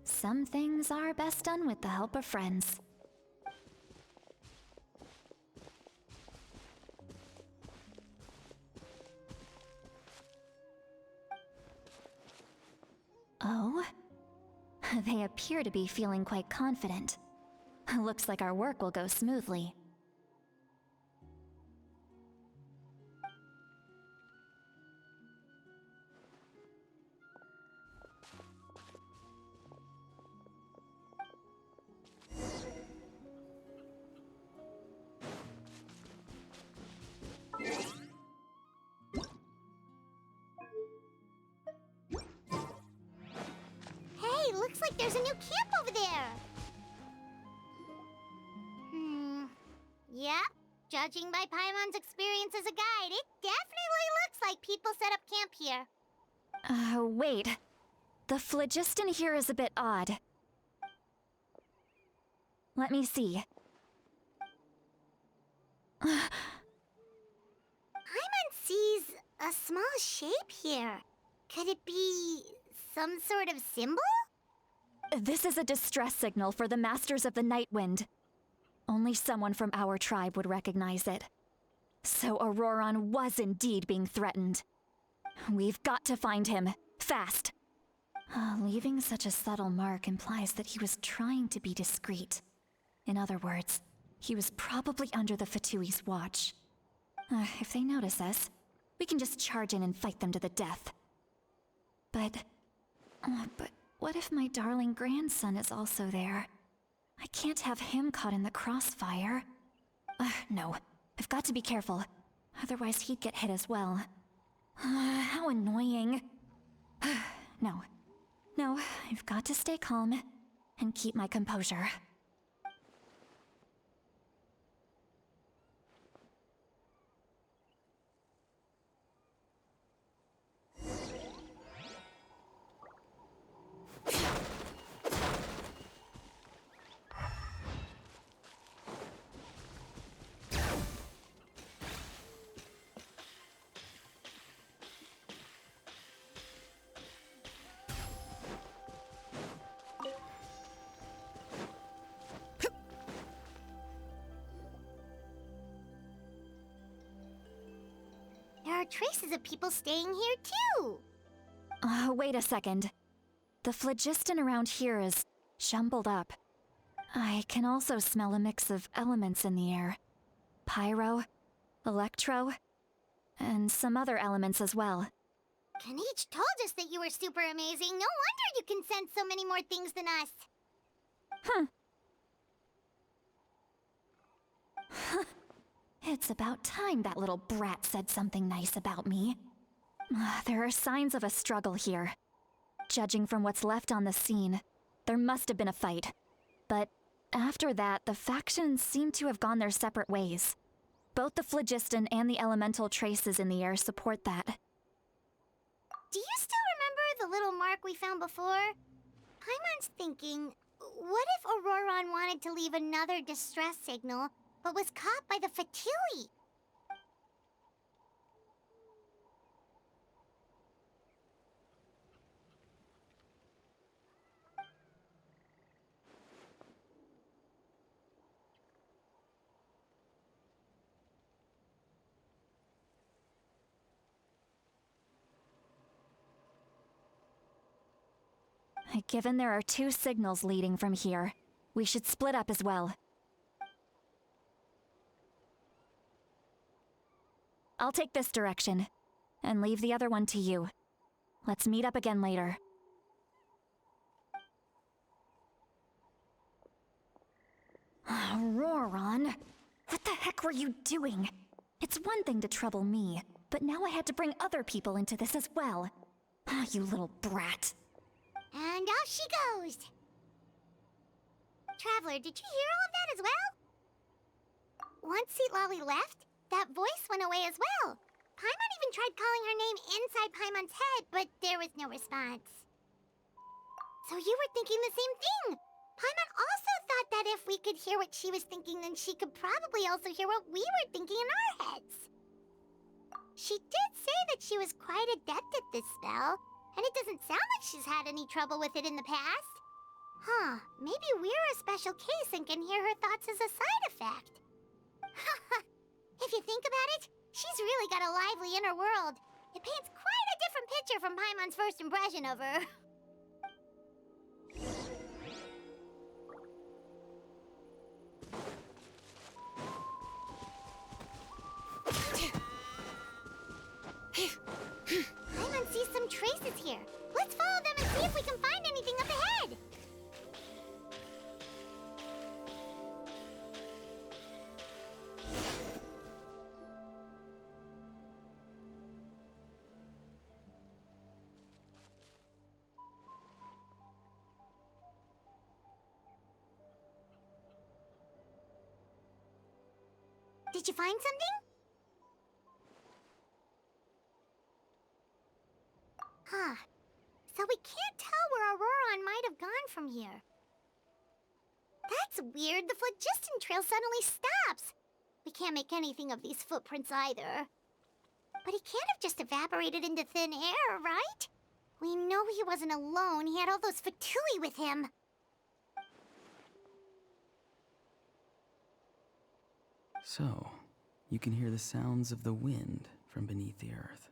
Some things are best done with the help of friends. Oh? They appear to be feeling quite confident. Looks like our work will go smoothly. Hey, looks like there's a new camp over there. Yep. Judging by Paimon's experience as a guide, it definitely looks like people set up camp here. Wait. The phlogiston here is a bit odd. Let me see. Paimon sees a small shape here. Could it be some sort of symbol? This is a distress signal for the Masters of the Night Wind. Only someone from our tribe would recognize it. So Auroron was indeed being threatened. We've got to find him, fast. Leaving such a subtle mark implies that he was trying to be discreet. In other words, he was probably under the Fatui's watch. If they notice us, we can just charge in and fight them to the death. But what if my darling grandson is also there? I can't have him caught in the crossfire. No, I've got to be careful. Otherwise he'd get hit as well. How annoying. No, I've got to stay calm and keep my composure. There are traces of people staying here too. Wait a second. The phlogiston around here is jumbled up. I can also smell a mix of elements in the air. Pyro, electro, and some other elements as well. Kanich told us that you were super amazing. No wonder you can sense so many more things than us. It's about time that little brat said something nice about me. There are signs of a struggle here. Judging from what's left on the scene, there must have been a fight. But after that, the factions seem to have gone their separate ways. Both the phlogiston and the elemental traces in the air support that. Do you still remember the little mark we found before? Paimon's thinking, what if Auroron wanted to leave another distress signal, but was caught by the Fatui? Given there are 2 signals leading from here, we should split up as well. I'll take this direction, and leave the other one to you. Let's meet up again later. Auroron, what the heck were you doing? It's one thing to trouble me, but now I had to bring other people into this as well. You little brat. And off she goes! Traveler, did you hear all of that as well? Once Lolly left, that voice went away as well. Paimon even tried calling her name inside Paimon's head, but there was no response. So you were thinking the same thing! Paimon also thought that if we could hear what she was thinking, then she could probably also hear what we were thinking in our heads. She did say that she was quite adept at this spell, and it doesn't sound like she's had any trouble with it in the past. Maybe we're a special case and can hear her thoughts as a side effect. If you think about it, she's really got a lively inner world. It paints quite a different picture from Paimon's first impression of her. Paimon sees some traces here. Let's follow them and see if we can find anything up ahead. Did you find something? So we can't tell where Auroron might have gone from here. That's weird. The phlogiston trail suddenly stops. We can't make anything of these footprints either. But he can't have just evaporated into thin air, right? We know he wasn't alone. He had all those Fatui with him. So, you can hear the sounds of the wind from beneath the earth.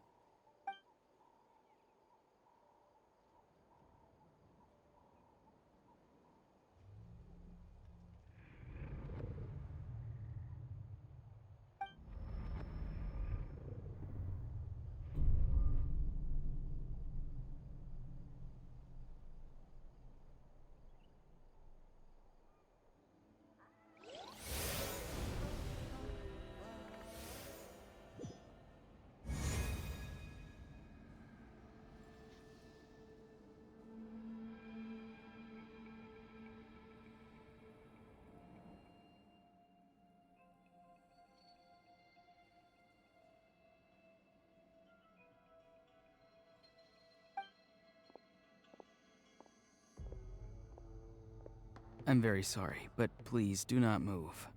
I'm very sorry, but please do not move.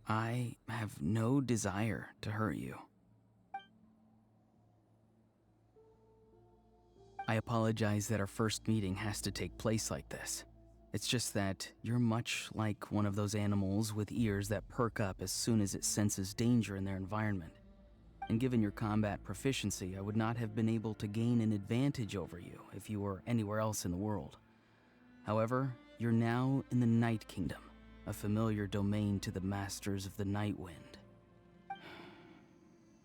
I have no desire to hurt you. I apologize that our first meeting has to take place like this. It's just that you're much like one of those animals with ears that perk up as soon as it senses danger in their environment. And given your combat proficiency, I would not have been able to gain an advantage over you if you were anywhere else in the world. However, you're now in the Night Kingdom, a familiar domain to the Masters of the Night Wind.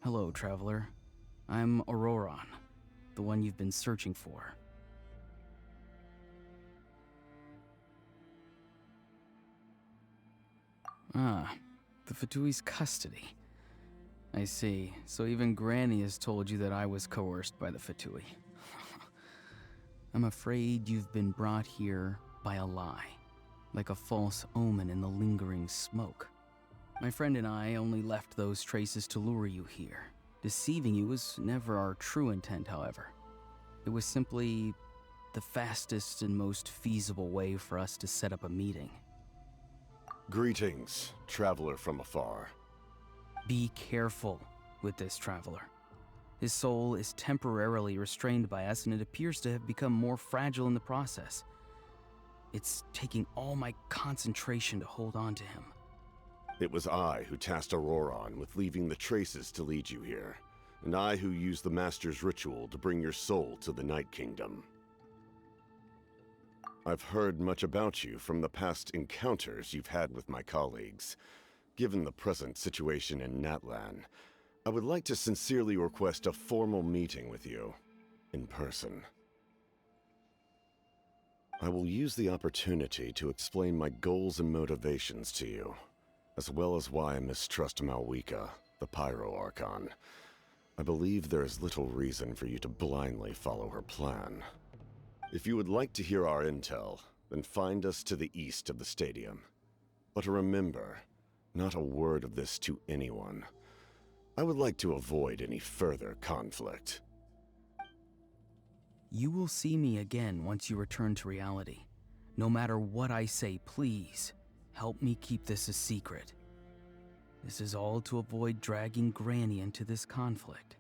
Hello, traveler. I'm Auroron, the one you've been searching for. Ah, the Fatui's custody. I see. So even Granny has told you that I was coerced by the Fatui. I'm afraid you've been brought here by a lie, like a false omen in the lingering smoke. My friend and I only left those traces to lure you here. Deceiving you was never our true intent, however. It was simply the fastest and most feasible way for us to set up a meeting. Greetings, traveler from afar. Be careful with this traveler. His soul is temporarily restrained by us, and it appears to have become more fragile in the process. It's taking all my concentration to hold on to him. It was I who tasked Auroron with leaving the traces to lead you here, and I who used the Master's ritual to bring your soul to the Night Kingdom. I've heard much about you from the past encounters you've had with my colleagues. Given the present situation in Natlan, I would like to sincerely request a formal meeting with you, in person. I will use the opportunity to explain my goals and motivations to you, as well as why I mistrust Malwika, the Pyro Archon. I believe there is little reason for you to blindly follow her plan. If you would like to hear our intel, then find us to the east of the stadium. But remember, not a word of this to anyone. I would like to avoid any further conflict. You will see me again once you return to reality. No matter what I say, please, help me keep this a secret. This is all to avoid dragging Granny into this conflict.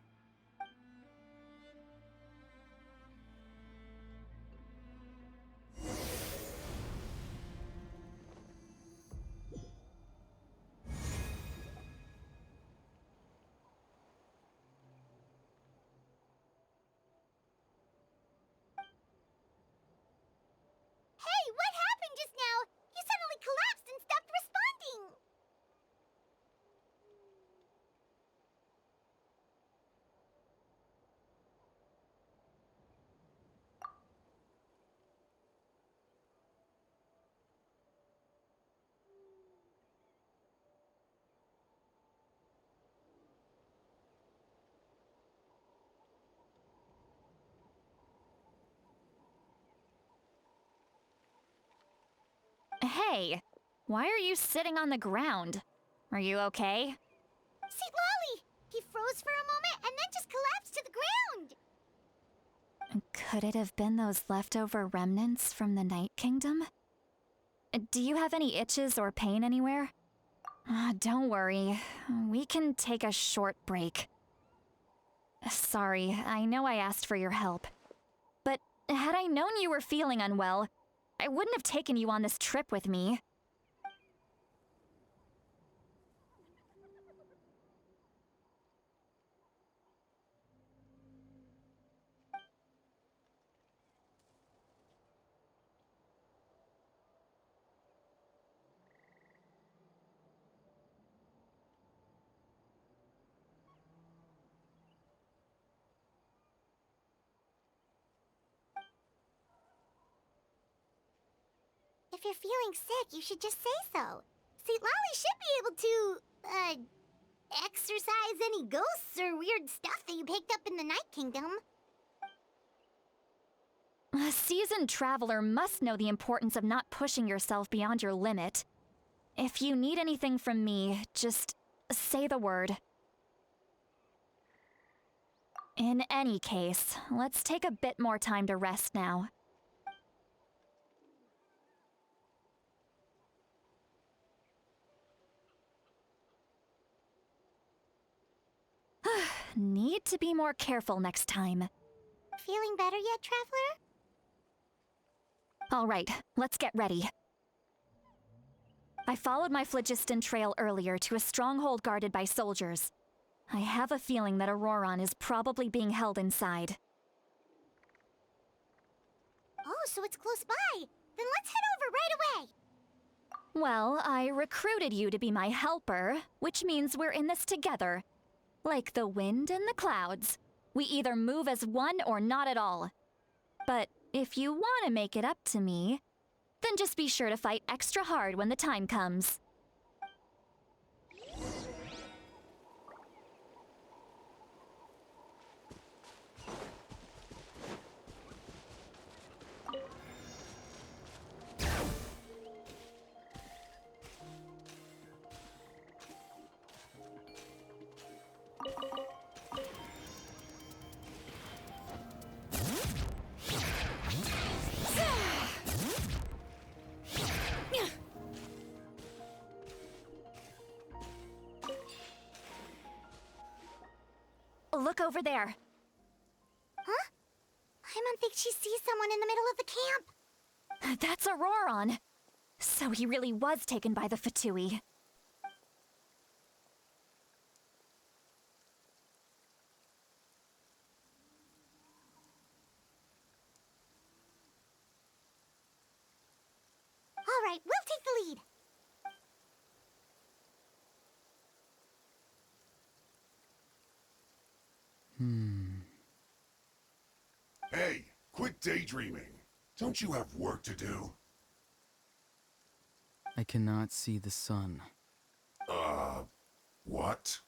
Hey, what happened just now? You suddenly collapsed and stopped responding. Hey, why are you sitting on the ground? Are you okay? See, Lolly, he froze for a moment and then just collapsed to the ground. Could it have been those leftover remnants from the Night Kingdom? Do you have any itches or pain anywhere? Don't worry, we can take a short break. Sorry, I know I asked for your help. But had I known you were feeling unwell, I wouldn't have taken you on this trip with me. If you're feeling sick, you should just say so. See, Lolly should be able to, exorcise any ghosts or weird stuff that you picked up in the Night Kingdom. A seasoned traveler must know the importance of not pushing yourself beyond your limit. If you need anything from me, just say the word. In any case, let's take a bit more time to rest now. Need to be more careful next time. Feeling better yet, Traveler? All right, let's get ready. I followed my phlogiston trail earlier to a stronghold guarded by soldiers. I have a feeling that Auroron is probably being held inside. Oh, so it's close by. Then let's head over right away. Well, I recruited you to be my helper, which means we're in this together. Like the wind and the clouds. We either move as one or not at all. But if you want to make it up to me, then just be sure to fight extra hard when the time comes. Look over there. Huh? Paimon thinks she sees someone in the middle of the camp. That's Auroron. So he really was taken by the Fatui. All right, we'll take the lead. Hey, quit daydreaming. Don't you have work to do? I cannot see the sun. What?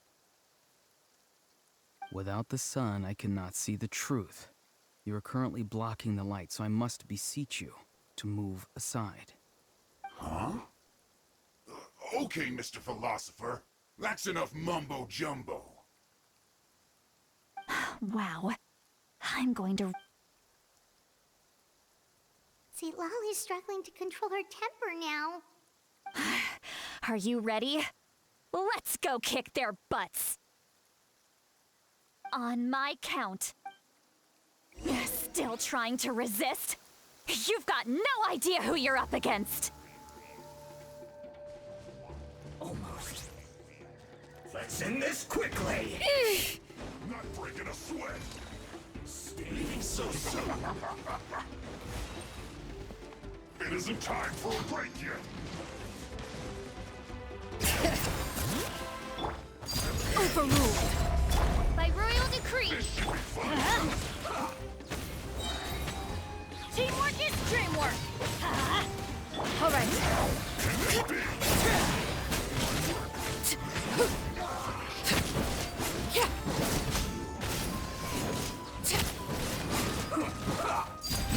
Without the sun, I cannot see the truth. You are currently blocking the light, so I must beseech you to move aside. Huh? Okay, Mr. Philosopher. That's enough mumbo-jumbo. Wow. I'm going to... See, Lolly's struggling to control her temper now. Are you ready? Let's go kick their butts. On my count. Still trying to resist? You've got no idea who you're up against. Almost. Let's end this quickly. Not breaking a sweat. Staying so soon. It isn't time for a break yet. Overruled. By royal decree. This should be fun. Teamwork is dreamwork. All right.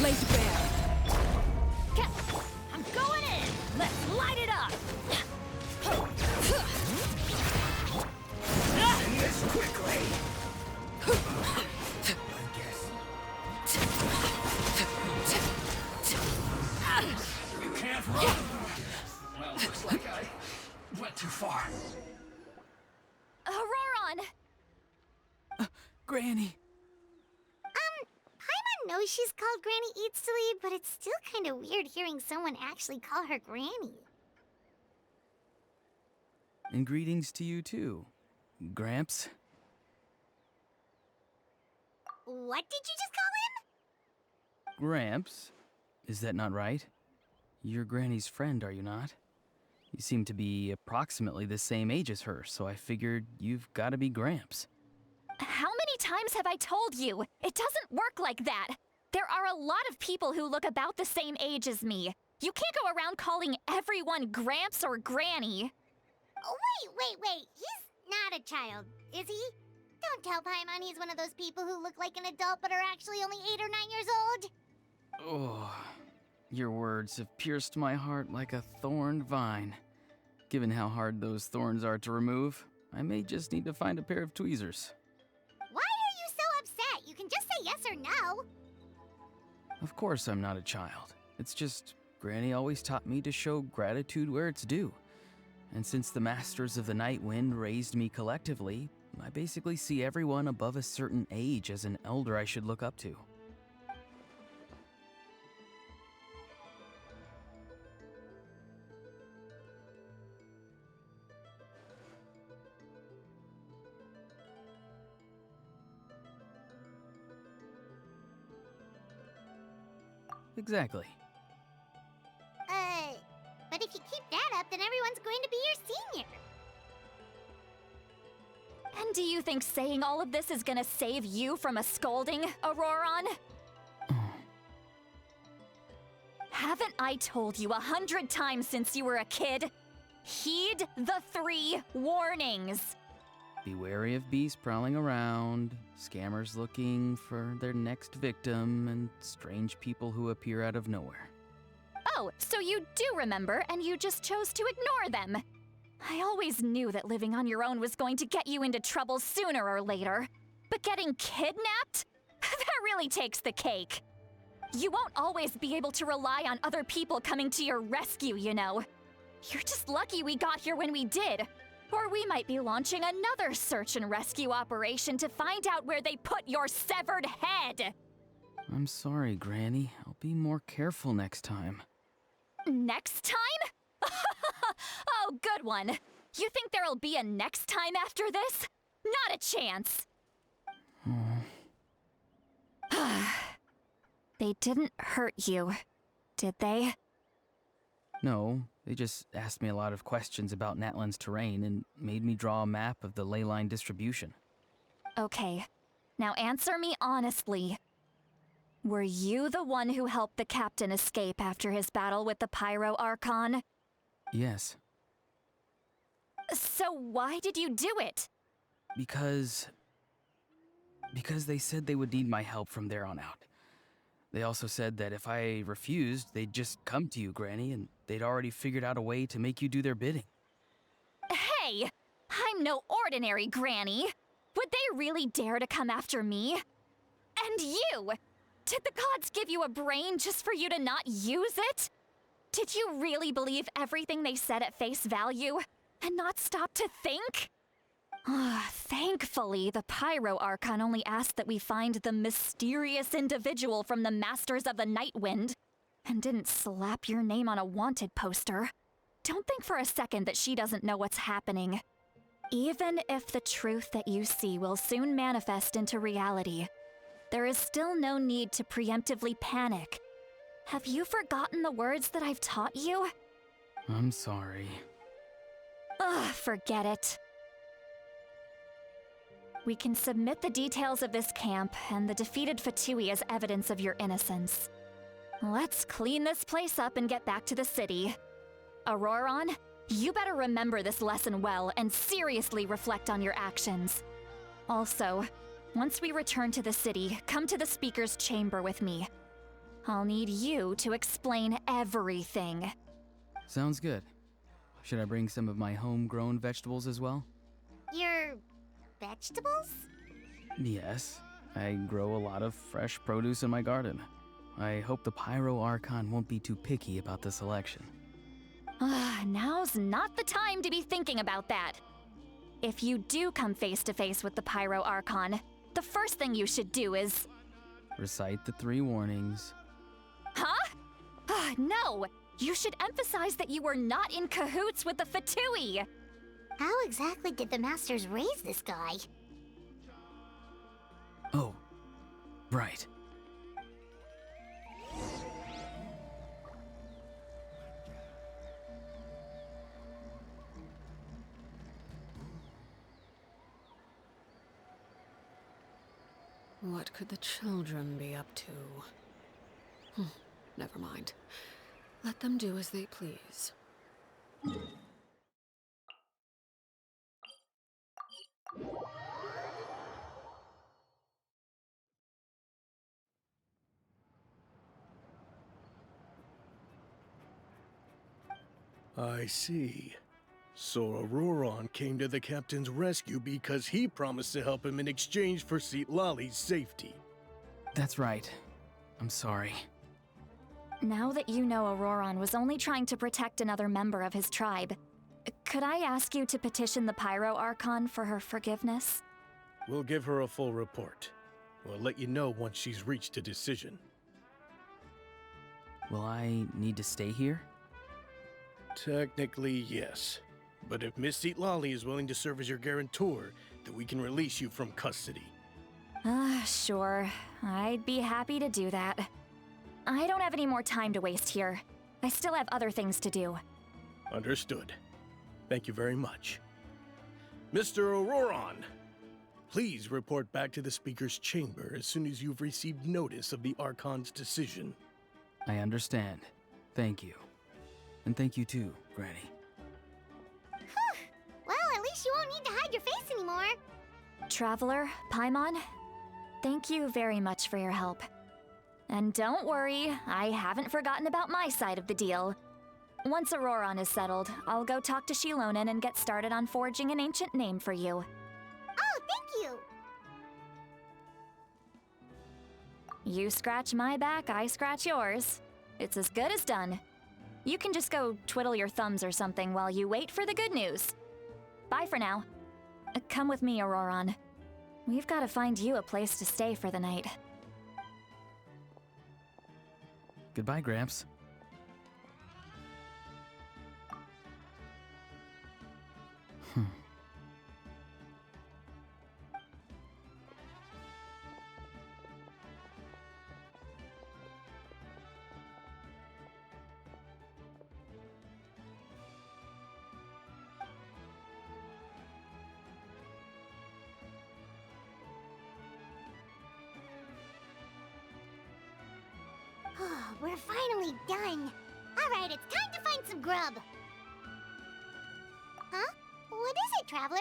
Laid bare. I'm going in. Let's light it up. End this quickly. I guess. You can't run. Well, looks like I went too far. Auroron! Granny! Paimon knows she's called Granny Eatsley, but it's still kind of weird hearing someone actually call her Granny. And greetings to you too, Gramps. What did you just call him? Gramps? Is that not right? You're Granny's friend, are you not? You seem to be approximately the same age as her, so I figured you've got to be Gramps. How many times have I told you? It doesn't work like that. There are a lot of people who look about the same age as me. You can't go around calling everyone Gramps or Granny. Oh, wait. He's not a child, is he? Don't tell Paimon he's one of those people who look like an adult but are actually only 8 or 9 years old. Oh, your words have pierced my heart like a thorned vine. Given how hard those thorns are to remove, I may just need to find a pair of tweezers. Why are you so upset? You can just say yes or no. Of course I'm not a child. It's just Granny always taught me to show gratitude where it's due. And since the Masters of the Night Wind raised me collectively, I basically see everyone above a certain age as an elder I should look up to. Exactly. But if you keep that up, then everyone's going to be your senior. And do you think saying all of this is gonna save you from a scolding, Auroron? Haven't I told you 100 times since you were a kid? Heed the 3 warnings. Be wary of beasts prowling around, scammers looking for their next victim, and strange people who appear out of nowhere. Oh, so you do remember, and you just chose to ignore them. I always knew that living on your own was going to get you into trouble sooner or later. But getting kidnapped? That really takes the cake. You won't always be able to rely on other people coming to your rescue, you know. You're just lucky we got here when we did. Or we might be launching another search and rescue operation to find out where they put your severed head. I'm sorry, Granny. I'll be more careful next time. Next time? Oh, good one. You think there'll be a next time after this? Not a chance. They didn't hurt you, did they? No, they just asked me a lot of questions about Natlan's terrain and made me draw a map of the ley line distribution. Okay, now answer me honestly. Were you the one who helped the captain escape after his battle with the Pyro Archon? Yes. So why did you do it? Because they said they would need my help from there on out. They also said that if I refused, they'd just come to you, Granny, and they'd already figured out a way to make you do their bidding. Hey! I'm no ordinary Granny! Would they really dare to come after me? And you! Did the gods give you a brain just for you to not use it? Did you really believe everything they said at face value, and not stop to think? Thankfully, the Pyro Archon only asked that we find the mysterious individual from the Masters of the Nightwind, and didn't slap your name on a wanted poster. Don't think for a second that she doesn't know what's happening. Even if the truth that you see will soon manifest into reality, there is still no need to preemptively panic. Have you forgotten the words that I've taught you? I'm sorry. Forget it. We can submit the details of this camp and the defeated Fatui as evidence of your innocence. Let's clean this place up and get back to the city. Auroron, you better remember this lesson well and seriously reflect on your actions. Also, once we return to the city, come to the speaker's chamber with me. I'll need you to explain everything. Sounds good. Should I bring some of my homegrown vegetables as well? Your vegetables? Yes. I grow a lot of fresh produce in my garden. I hope the Pyro Archon won't be too picky about the selection. Now's not the time to be thinking about that. If you do come face to face with the Pyro Archon, the first thing you should do is... Recite the 3 warnings. Huh? No! You should emphasize that you were not in cahoots with the Fatui! How exactly did the Masters raise this guy? Oh, right. What could the children be up to? Never mind. Let them do as they please. I see. So Auroron came to the captain's rescue because he promised to help him in exchange for Lali's safety. That's right. I'm sorry. Now that you know Auroron was only trying to protect another member of his tribe, Could I ask you to petition the Pyro Archon for her forgiveness? We'll give her a full report. We'll let you know once she's reached a decision. Will I need to stay here? Technically, yes. But if Miss Lolly is willing to serve as your guarantor, then we can release you from custody. Sure. I'd be happy to do that. I don't have any more time to waste here. I still have other things to do. Understood. Thank you very much. Mr. Auroron, please report back to the Speaker's chamber as soon as you've received notice of the Archon's decision. I understand. Thank you. And thank you too, Granny. Well, at least you won't need to hide your face anymore. Traveler, Paimon, thank you very much for your help. And don't worry, I haven't forgotten about my side of the deal. Once Auroron is settled, I'll go talk to Shilonen and get started on forging an ancient name for you. Oh, thank you. You scratch my back, I scratch yours. It's as good as done. You can just go twiddle your thumbs or something while you wait for the good news. Bye for now. Come with me, Auroron. We've got to find you a place to stay for the night. Goodbye, Gramps. We're finally done. All right, it's time to find some grub. Huh? What is it, Traveler?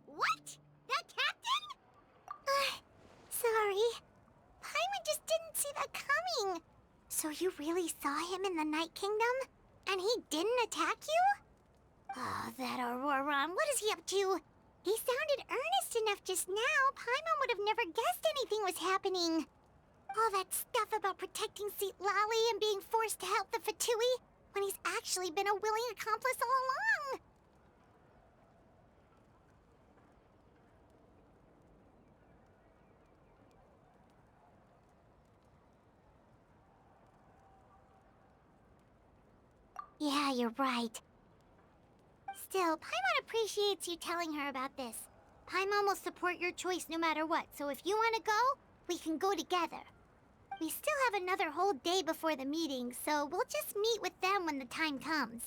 What? That captain? Sorry. Paimon just didn't see that coming. So you really saw him in the Night Kingdom? And he didn't attack you? Oh, that Auroron, what is he up to? He sounded earnest enough just now. Paimon would have never guessed anything was happening. All that stuff about protecting Seat Lally and being forced to help the Fatui, when he's actually been a willing accomplice all along. Yeah, you're right. Still, Paimon appreciates you telling her about this. Paimon will support your choice no matter what, so if you want to go, we can go together. We still have another whole day before the meeting, so we'll just meet with them when the time comes.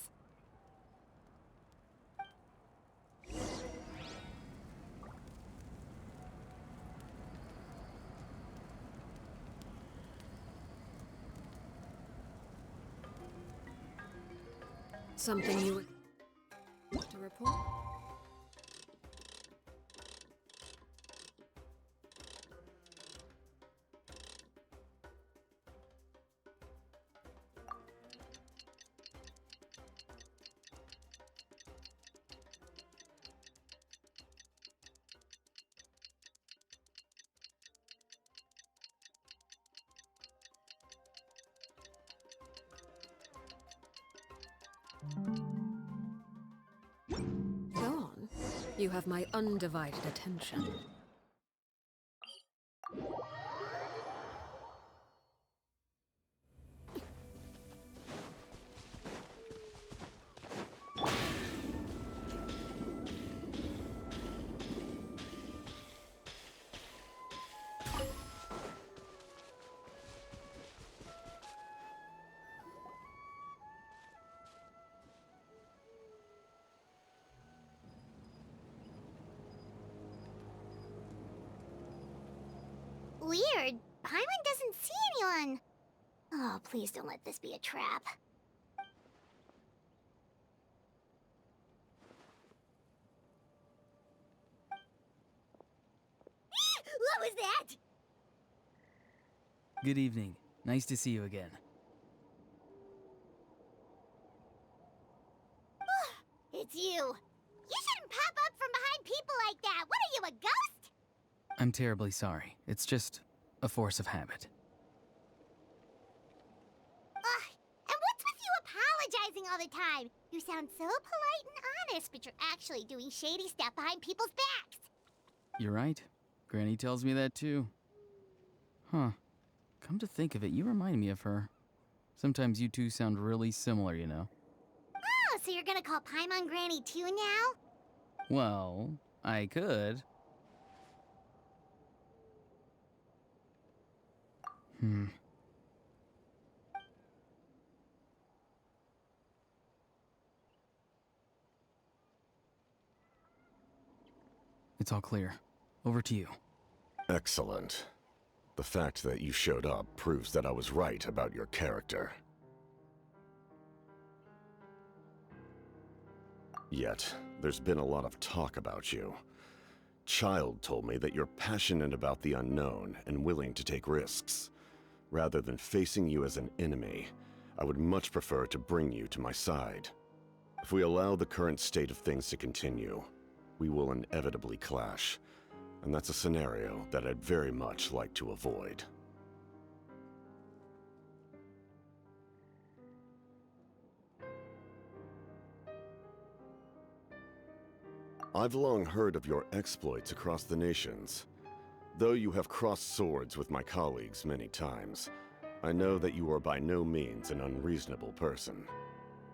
Something you would to report? Go on. You have my undivided attention. Weird. Paimon doesn't see anyone. Oh, please don't let this be a trap. What was that? Good evening. Nice to see you again. It's you. You shouldn't pop up from behind people like that. What are you, a ghost? I'm terribly sorry. It's just a force of habit. all the time. You sound so polite and honest, but you're actually doing shady stuff behind people's backs. You're right. Granny tells me that too. Huh. Come to think of it, you remind me of her. Sometimes you two sound really similar, you know. Oh, so you're gonna call Paimon Granny too now? Well, I could. It's all clear. Over to you. Excellent. The fact that you showed up proves that I was right about your character. Yet, there's been a lot of talk about you. Child told me that you're passionate about the unknown and willing to take risks. Rather than facing you as an enemy, I would much prefer to bring you to my side. If we allow the current state of things to continue, we will inevitably clash, and that's a scenario that I'd very much like to avoid. I've long heard of your exploits across the nations. Though you have crossed swords with my colleagues many times, I know that you are by no means an unreasonable person.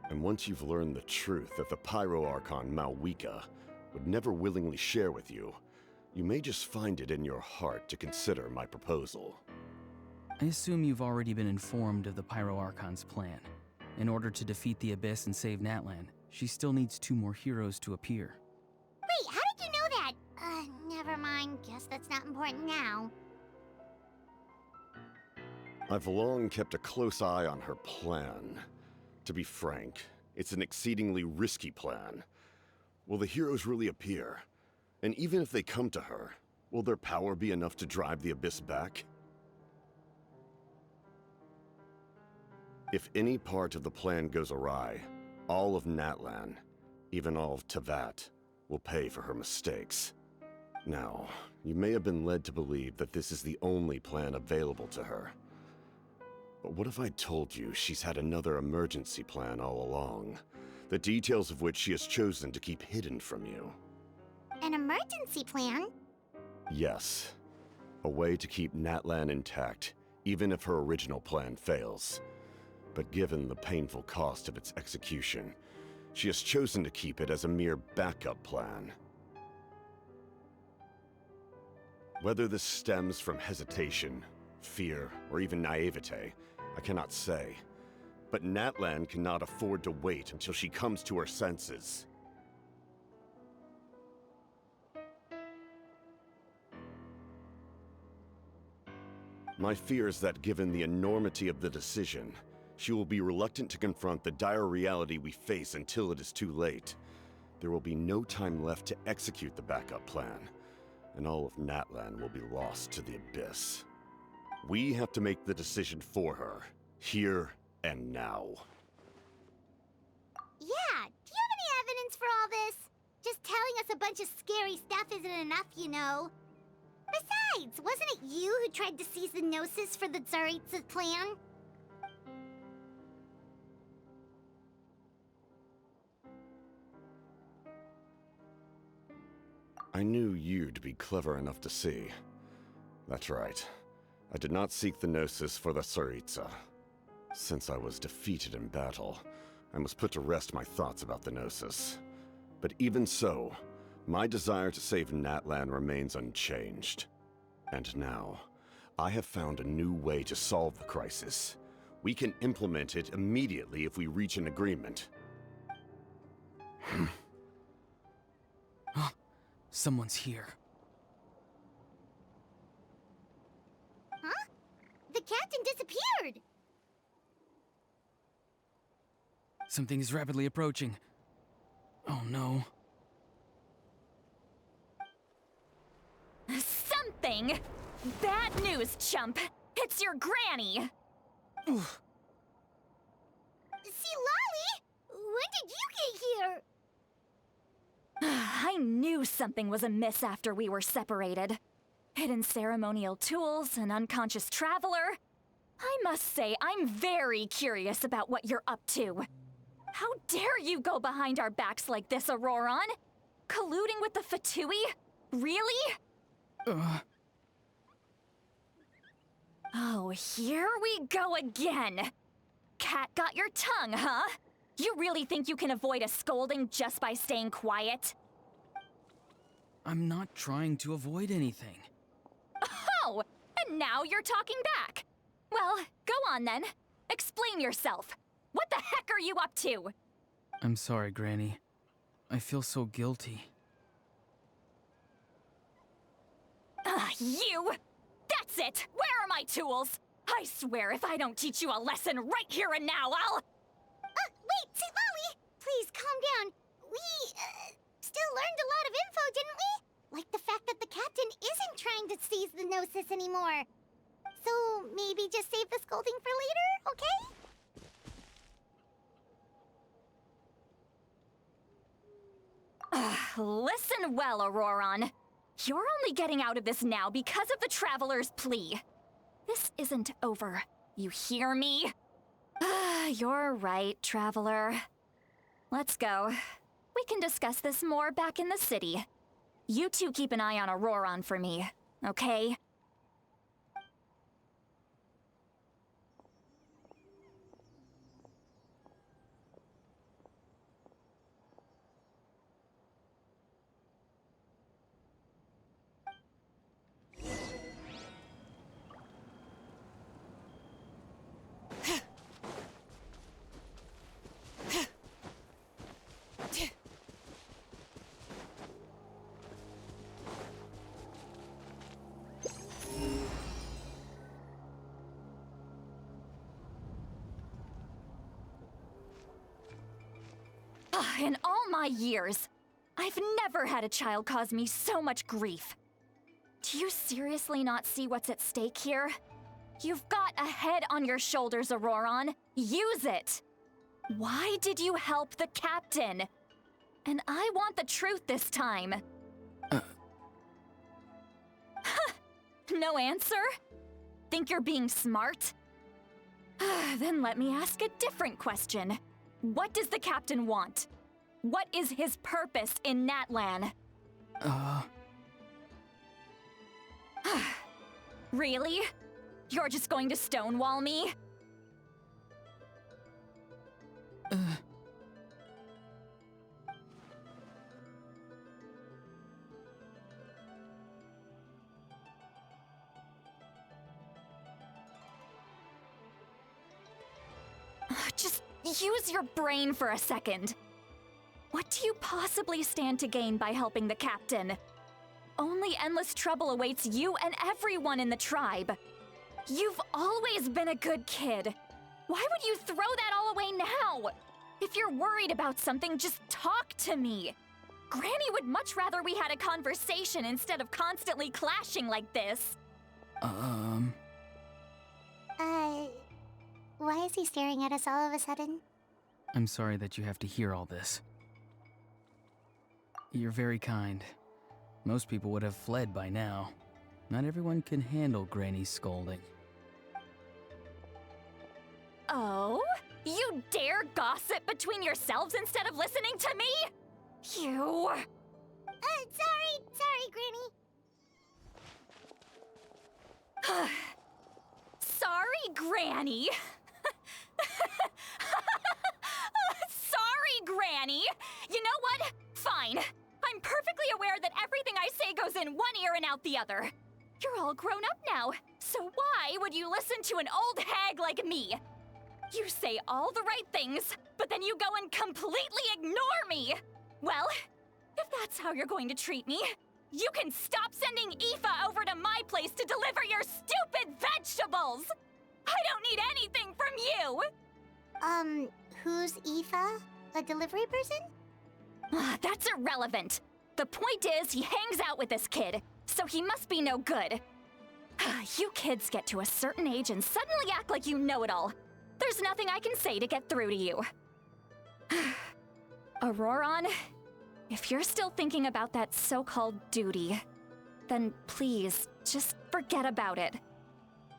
And once you've learned the truth that the Pyro Archon Malwika would never willingly share with you, you may just find it in your heart to consider my proposal. I assume you've already been informed of the Pyro Archon's plan. In order to defeat the Abyss and save Natlan, she still needs 2 more heroes to appear. Wait, how did you know that? Never mind. Guess that's not important now. I've long kept a close eye on her plan. To be frank, it's an exceedingly risky plan. Will the heroes really appear? And even if they come to her, will their power be enough to drive the Abyss back? If any part of the plan goes awry, all of Natlan, even all of Tevat, will pay for her mistakes. Now, you may have been led to believe that this is the only plan available to her. But what if I told you she's had another emergency plan all along, the details of which she has chosen to keep hidden from you? An emergency plan? Yes. A way to keep Natlan intact, even if her original plan fails. But given the painful cost of its execution, she has chosen to keep it as a mere backup plan. Whether this stems from hesitation, fear, or even naivete, I cannot say. But Natlan cannot afford to wait until she comes to her senses. My fear is that given the enormity of the decision, she will be reluctant to confront the dire reality we face until it is too late. There will be no time left to execute the backup plan, and all of Natlan will be lost to the Abyss. We have to make the decision for her, here and now. Yeah, do you have any evidence for all this? Just telling us a bunch of scary stuff isn't enough, you know. Besides, wasn't it you who tried to seize the Gnosis for the Tsaritsa's plan? I knew you'd be clever enough to see. That's right. I did not seek the Gnosis for the Tsaritsa. Since I was defeated in battle, I must put to rest my thoughts about the Gnosis. But even so, my desire to save Natlan remains unchanged. And now, I have found a new way to solve the crisis. We can implement it immediately if we reach an agreement. Someone's here. Huh? The captain disappeared! Something is rapidly approaching. Oh no. Something? Bad news, chump. It's your granny. Oof. See, Lolly? When did you get here? I knew something was amiss after we were separated. Hidden ceremonial tools, an unconscious traveler. I must say, I'm very curious about what you're up to. How dare you go behind our backs like this, Auroron? Colluding with the Fatui? Really? Oh, here we go again. Cat got your tongue, huh? You really think you can avoid a scolding just by staying quiet? I'm not trying to avoid anything. Oh, and now you're talking back. Well, go on then. Explain yourself. What the heck are you up to? I'm sorry, Granny. I feel so guilty. You! That's it! Where are my tools? I swear if I don't teach you a lesson right here and now, I'll... Wait, Wowie! Please, calm down. We, still learned a lot of info, didn't we? Like the fact that the captain isn't trying to seize the Gnosis anymore. So, maybe just save the scolding for later, okay? Listen well, Auroron. You're only getting out of this now because of the Traveler's plea. This isn't over. You hear me? You're right, Traveler. Let's go. We can discuss this more back in the city. You two keep an eye on Auroron for me, okay? In all my years, I've never had a child cause me so much grief. Do you seriously not see what's at stake here? You've got a head on your shoulders, Auroron. Use it! Why did you help the captain? And I want the truth this time. No answer? Think you're being smart? Then let me ask a different question. What does the captain want? What is his purpose in Natlan? Really? You're just going to stonewall me? Just use your brain for a second. What do you possibly stand to gain by helping the captain? Only endless trouble awaits you and everyone in the tribe. You've always been a good kid. Why would you throw that all away now? If you're worried about something, just talk to me. Granny would much rather we had a conversation instead of constantly clashing like this. Why is he staring at us all of a sudden? I'm sorry that you have to hear all this. You're very kind. Most people would have fled by now. Not everyone can handle Granny's scolding. Oh? You dare gossip between yourselves instead of listening to me? You... Sorry, Granny. Sorry, Granny. Sorry, Granny. You know what? Fine. I'm perfectly aware that everything I say goes in one ear and out the other. You're all grown up now, so why would you listen to an old hag like me? You say all the right things, but then you go and completely ignore me. Well, if that's how you're going to treat me, you can stop sending Aoife over to my place to deliver your stupid vegetables! I don't need anything from you! Who's Aoife? A delivery person? That's irrelevant. The point is, he hangs out with this kid, so he must be no good. You kids get to a certain age and suddenly act like you know it all. There's nothing I can say to get through to you. Auroron, if you're still thinking about that so-called duty, then please, just forget about it.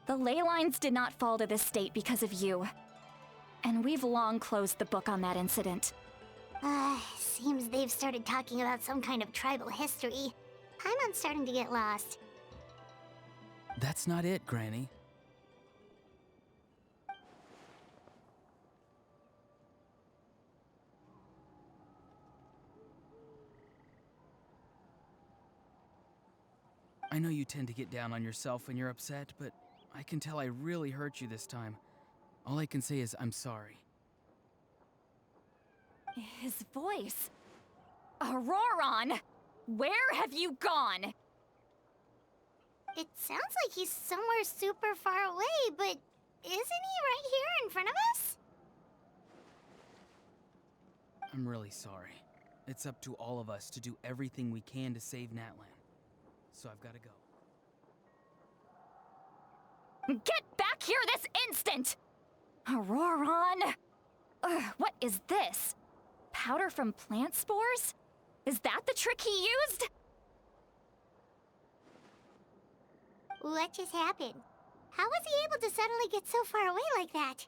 The ley lines did not fall to this state because of you. And we've long closed the book on that incident. Seems they've started talking about some kind of tribal history. Paimon's starting to get lost. That's not it, Granny. I know you tend to get down on yourself when you're upset, but I can tell I really hurt you this time. All I can say is I'm sorry. His voice. Auroron! Where have you gone? It sounds like he's somewhere super far away, but isn't he right here in front of us? I'm really sorry. It's up to all of us to do everything we can to save Natlan. So I've got to go. Get back here this instant! Auroron! Ugh, what is this? Powder from plant spores? Is that the trick he used? What just happened? How was he able to suddenly get so far away like that?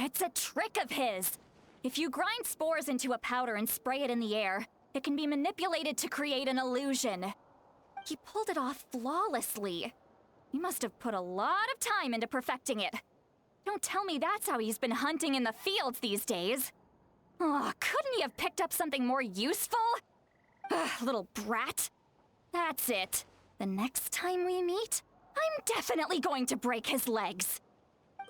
It's a trick of his. If you grind spores into a powder and spray it in the air, it can be manipulated to create an illusion. He pulled it off flawlessly. He must have put a lot of time into perfecting it. Don't tell me that's how he's been hunting in the fields these days. Oh, couldn't he have picked up something more useful? Ugh, little brat. That's it. The next time we meet, I'm definitely going to break his legs.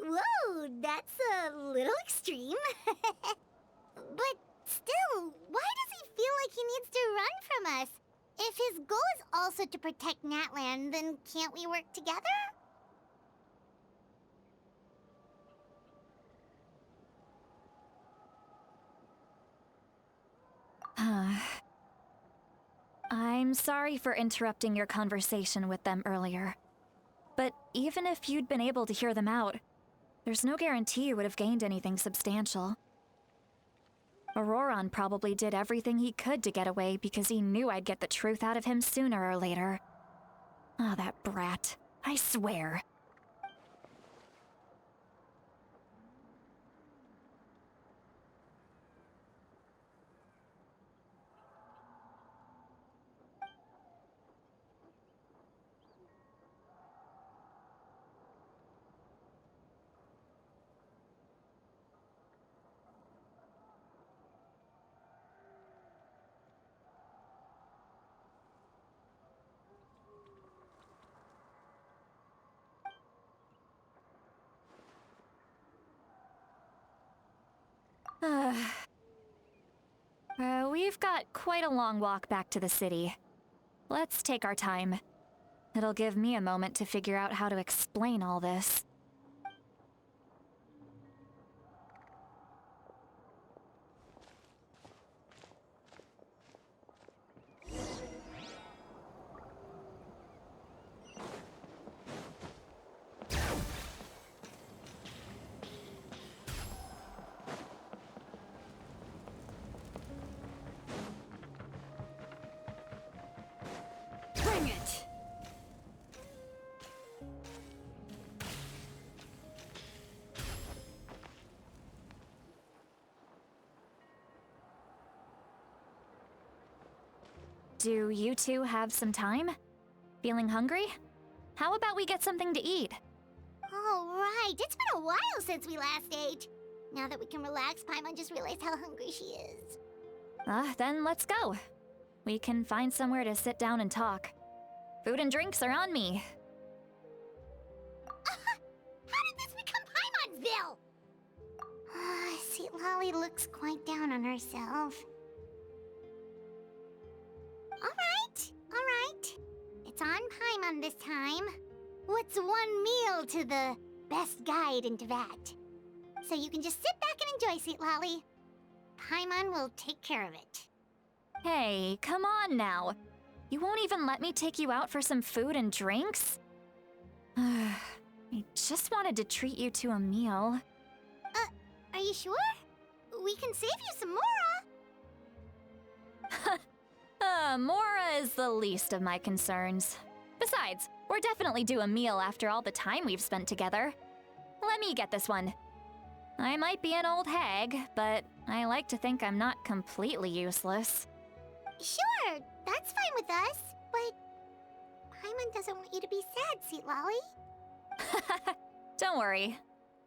Whoa, that's a little extreme. But still, why does he feel like he needs to run from us? If his goal is also to protect Natlan, then can't we work together? I'm sorry for interrupting your conversation with them earlier. But even if you'd been able to hear them out, there's no guarantee you would have gained anything substantial. Auroron probably did everything he could to get away because he knew I'd get the truth out of him sooner or later. Oh, that brat. I swear. We've got quite a long walk back to the city. Let's take our time. It'll give me a moment to figure out how to explain all this. Bring it! Do you two have some time? Feeling hungry? How about we get something to eat? Oh, right. It's been a while since we last ate. Now that we can relax, Paimon just realized how hungry she is. Then let's go. We can find somewhere to sit down and talk. Food and drinks are on me. How did this become Paimon'sville? See, Lolly looks quite down on herself. All right. It's on Paimon this time. What's one meal to the best guide into that? So you can just sit back and enjoy, sweet Lolly. Paimon will take care of it. Hey, come on now. You won't even let me take you out for some food and drinks? I just wanted to treat you to a meal. Are you sure? We can save you some Mora. Mora is the least of my concerns. Besides, we're definitely due a meal after all the time we've spent together. Let me get this one. I might be an old hag, but I like to think I'm not completely useless. Sure, that's fine with us, but Paimon doesn't want you to be sad, Sweet Lolly. Don't worry.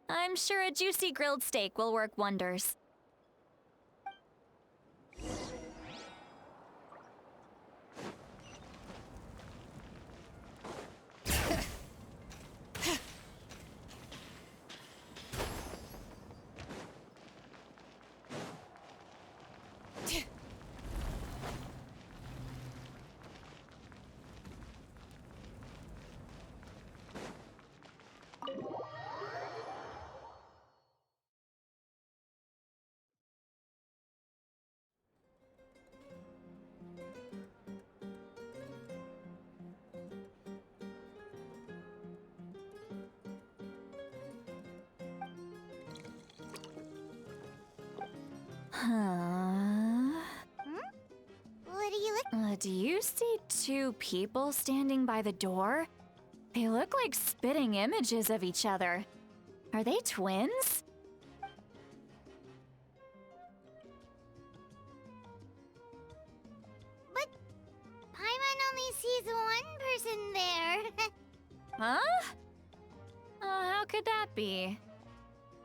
I'm sure a juicy grilled steak will work wonders. What are you looking? Do you see two people standing by the door? They look like spitting images of each other. Are they twins? But Paimon only sees one person there. Huh? How could that be?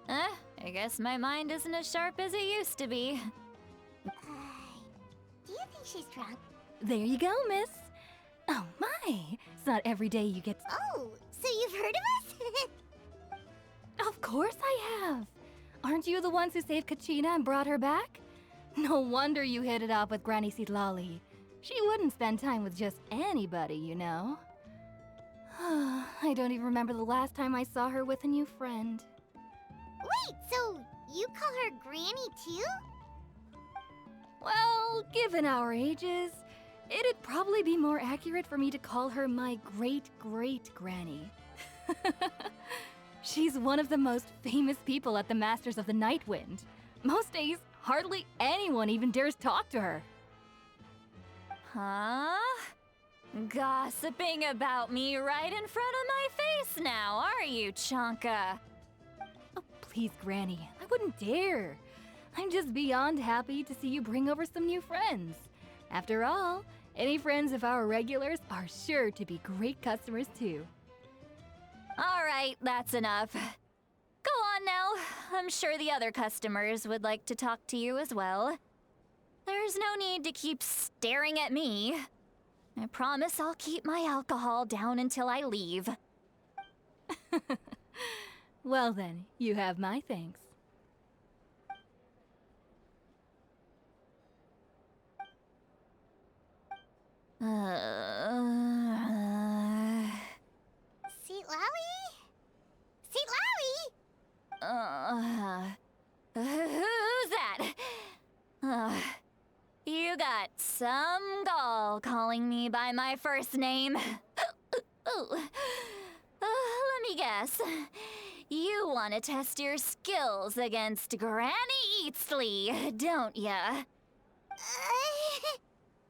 I guess my mind isn't as sharp as it used to be. Do you think she's drunk? There you go, miss. Oh my, it's not every day you get... Oh, so you've heard of us? Of course I have. Aren't you the ones who saved Kachina and brought her back? No wonder you hit it off with Granny Sitlali. She wouldn't spend time with just anybody, you know. I don't even remember the last time I saw her with a new friend. Wait, so you call her Granny too? Well, given our ages, it'd probably be more accurate for me to call her my great-great-granny. She's one of the most famous people at the Masters of the Nightwind. Most days, hardly anyone even dares talk to her. Huh? Gossiping about me right in front of my face now, are you, Chonka? Oh, please, Granny, I wouldn't dare. I'm just beyond happy to see you bring over some new friends. After all, any friends of our regulars are sure to be great customers too. All right, that's enough. Go on now. I'm sure the other customers would like to talk to you as well. There's no need to keep staring at me. I promise I'll keep my alcohol down until I leave. Well then, you have my thanks. Sweet Lolly? Sweet Lolly? Who's that? You got some gall calling me by my first name. Let me guess. You want to test your skills against Granny Eatsley, don't ya?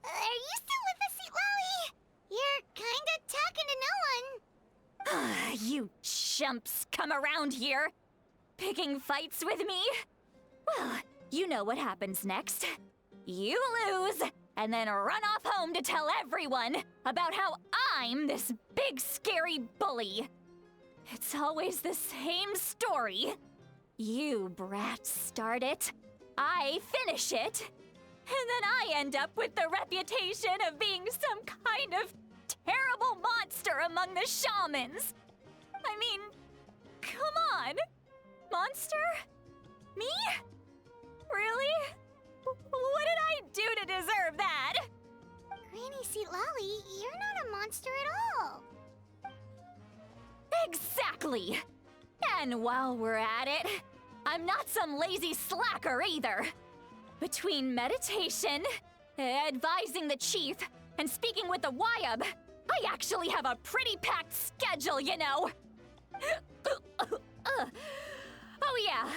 Are you still with us, Sweet Lolly? You're kinda talking to no one. You chumps come around here, picking fights with me? Well, you know what happens next. You lose, and then run off home to tell everyone about how I'm this big scary bully. It's always the same story. You brats start it, I finish it, and then I end up with the reputation of being some kind of terrible monster among the shamans. I mean, come on. Monster? Me? Really? What did I do to deserve that? Granny Sweet Lolly, you're not a monster at all. Exactly! And while we're at it, I'm not some lazy slacker either. Between meditation, advising the chief, and speaking with the Wyab, I actually have a pretty packed schedule, you know. Oh yeah,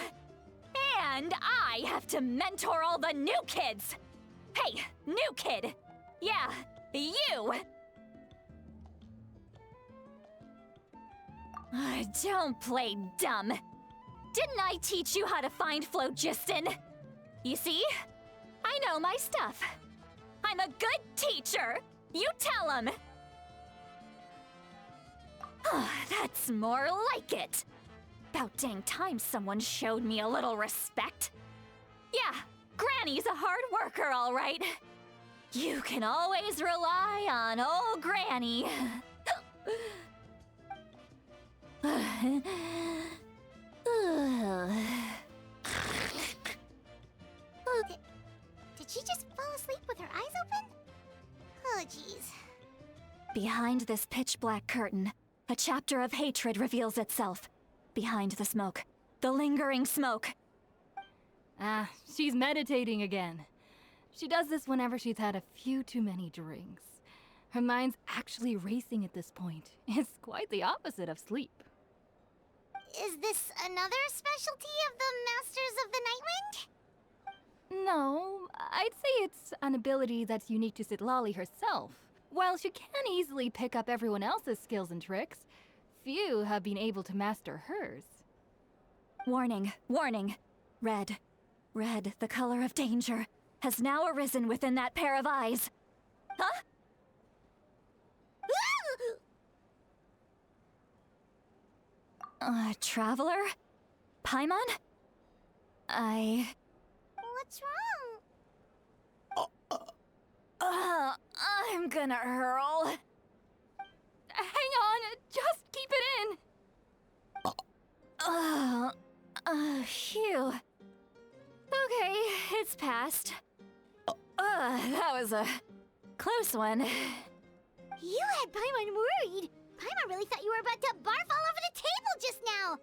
and I have to mentor all the new kids. Hey, new kid. Yeah, you. Don't play dumb. Didn't I teach you how to find phlogiston? You see? I know my stuff. I'm a good teacher. You tell him. That's more like it. About dang time someone showed me a little respect. Yeah, Granny's a hard worker, all right. You can always rely on old Granny. Did she just fall asleep with her eyes open? Oh, jeez. Behind this pitch-black curtain, a chapter of hatred reveals itself. Behind the smoke. The lingering smoke. Ah, she's meditating again. She does this whenever she's had a few too many drinks. Her mind's actually racing at this point. It's quite the opposite of sleep. Is this another specialty of the Masters of the Nightwind? No, I'd say it's an ability that's unique to Citlali herself. While she can easily pick up everyone else's skills and tricks, few have been able to master hers. Warning, warning. Red, red, the color of danger, has now arisen within that pair of eyes. Huh? Traveler? Paimon? What's wrong? I'm gonna hurl. Hang on, just keep it in. Phew. Okay, it's passed. That was a close one. You had Paimon worried. Paimon really thought you were about to barf all over the table just now.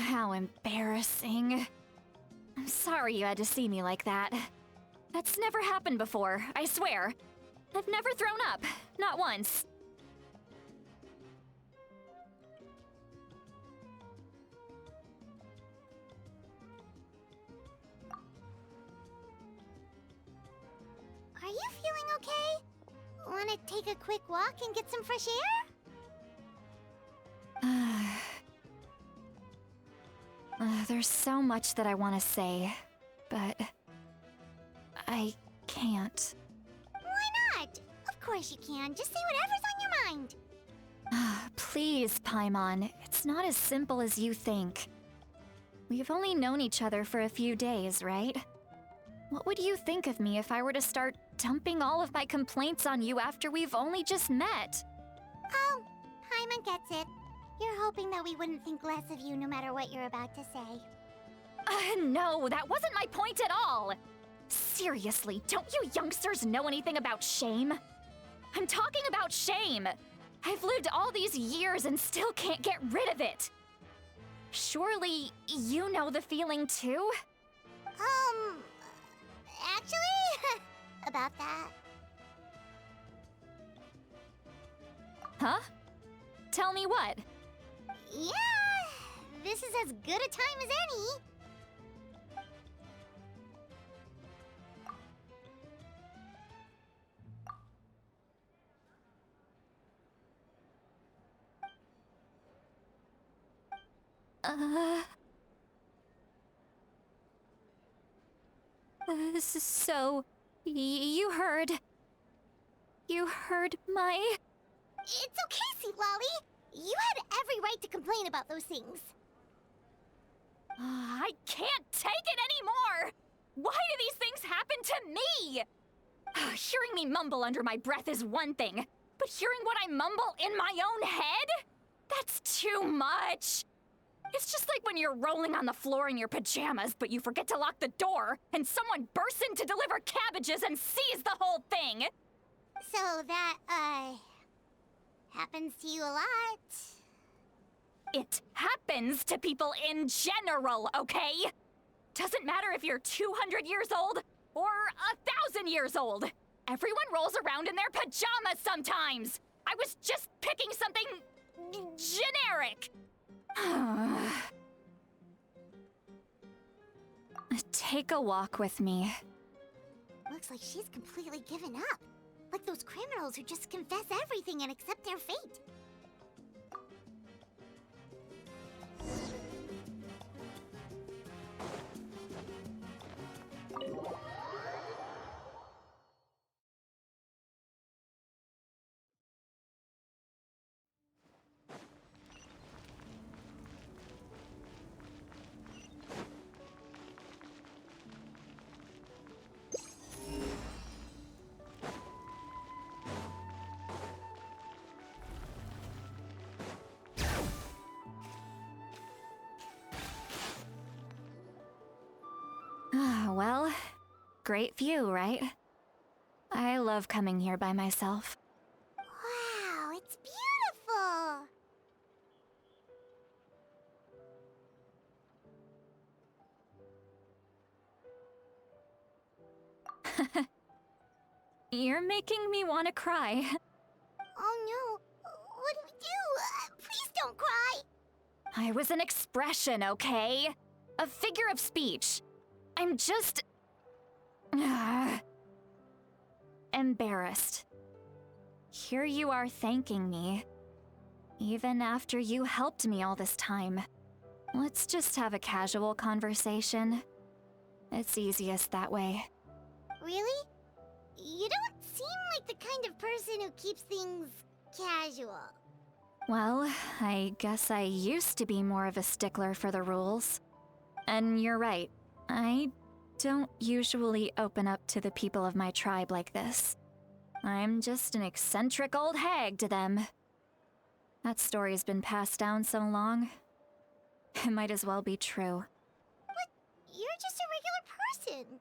How embarrassing. I'm sorry you had to see me like that. That's never happened before, I swear. I've never thrown up, not once. Are you feeling okay? Want to take a quick walk and get some fresh air? There's so much that I want to say, but I can't. Why not? Of course you can. Just say whatever's on your mind. Please, Paimon. It's not as simple as you think. We've only known each other for a few days, right? What would you think of me if I were to start dumping all of my complaints on you after we've only just met? Oh, Paimon gets it. You're hoping that we wouldn't think less of you no matter what you're about to say. No, that wasn't my point at all! Seriously, don't you youngsters know anything about shame? I'm talking about shame! I've lived all these years and still can't get rid of it! Surely, you know the feeling too? Actually, about that. Huh? Tell me what? Yeah, this is as good a time as any. So, you heard my... It's okay, Citlali. You had every right to complain about those things. I can't take it anymore! Why do these things happen to me? Hearing me mumble under my breath is one thing, but hearing what I mumble in my own head? That's too much! It's just like when you're rolling on the floor in your pajamas, but you forget to lock the door, and someone bursts in to deliver cabbages and sees the whole thing! So that, happens to you a lot. It happens to people in general, okay? Doesn't matter if you're 200 years old or 1,000 years old. Everyone rolls around in their pajamas sometimes. I was just picking something generic. Take a walk with me. Looks like she's completely given up. Like those criminals who just confess everything and accept their fate. Well, great view, right? I love coming here by myself. Wow, it's beautiful! You're making me want to cry. Oh no, what do we do? Please don't cry! I was an expression, okay? A figure of speech. I'm just... embarrassed. Here you are thanking me. Even after you helped me all this time. Let's just have a casual conversation. It's easiest that way. Really? You don't seem like the kind of person who keeps things casual. Well, I guess I used to be more of a stickler for the rules. And you're right, I don't usually open up to the people of my tribe like this. I'm just an eccentric old hag to them. That story's been passed down so long, it might as well be true. But you're just a regular person.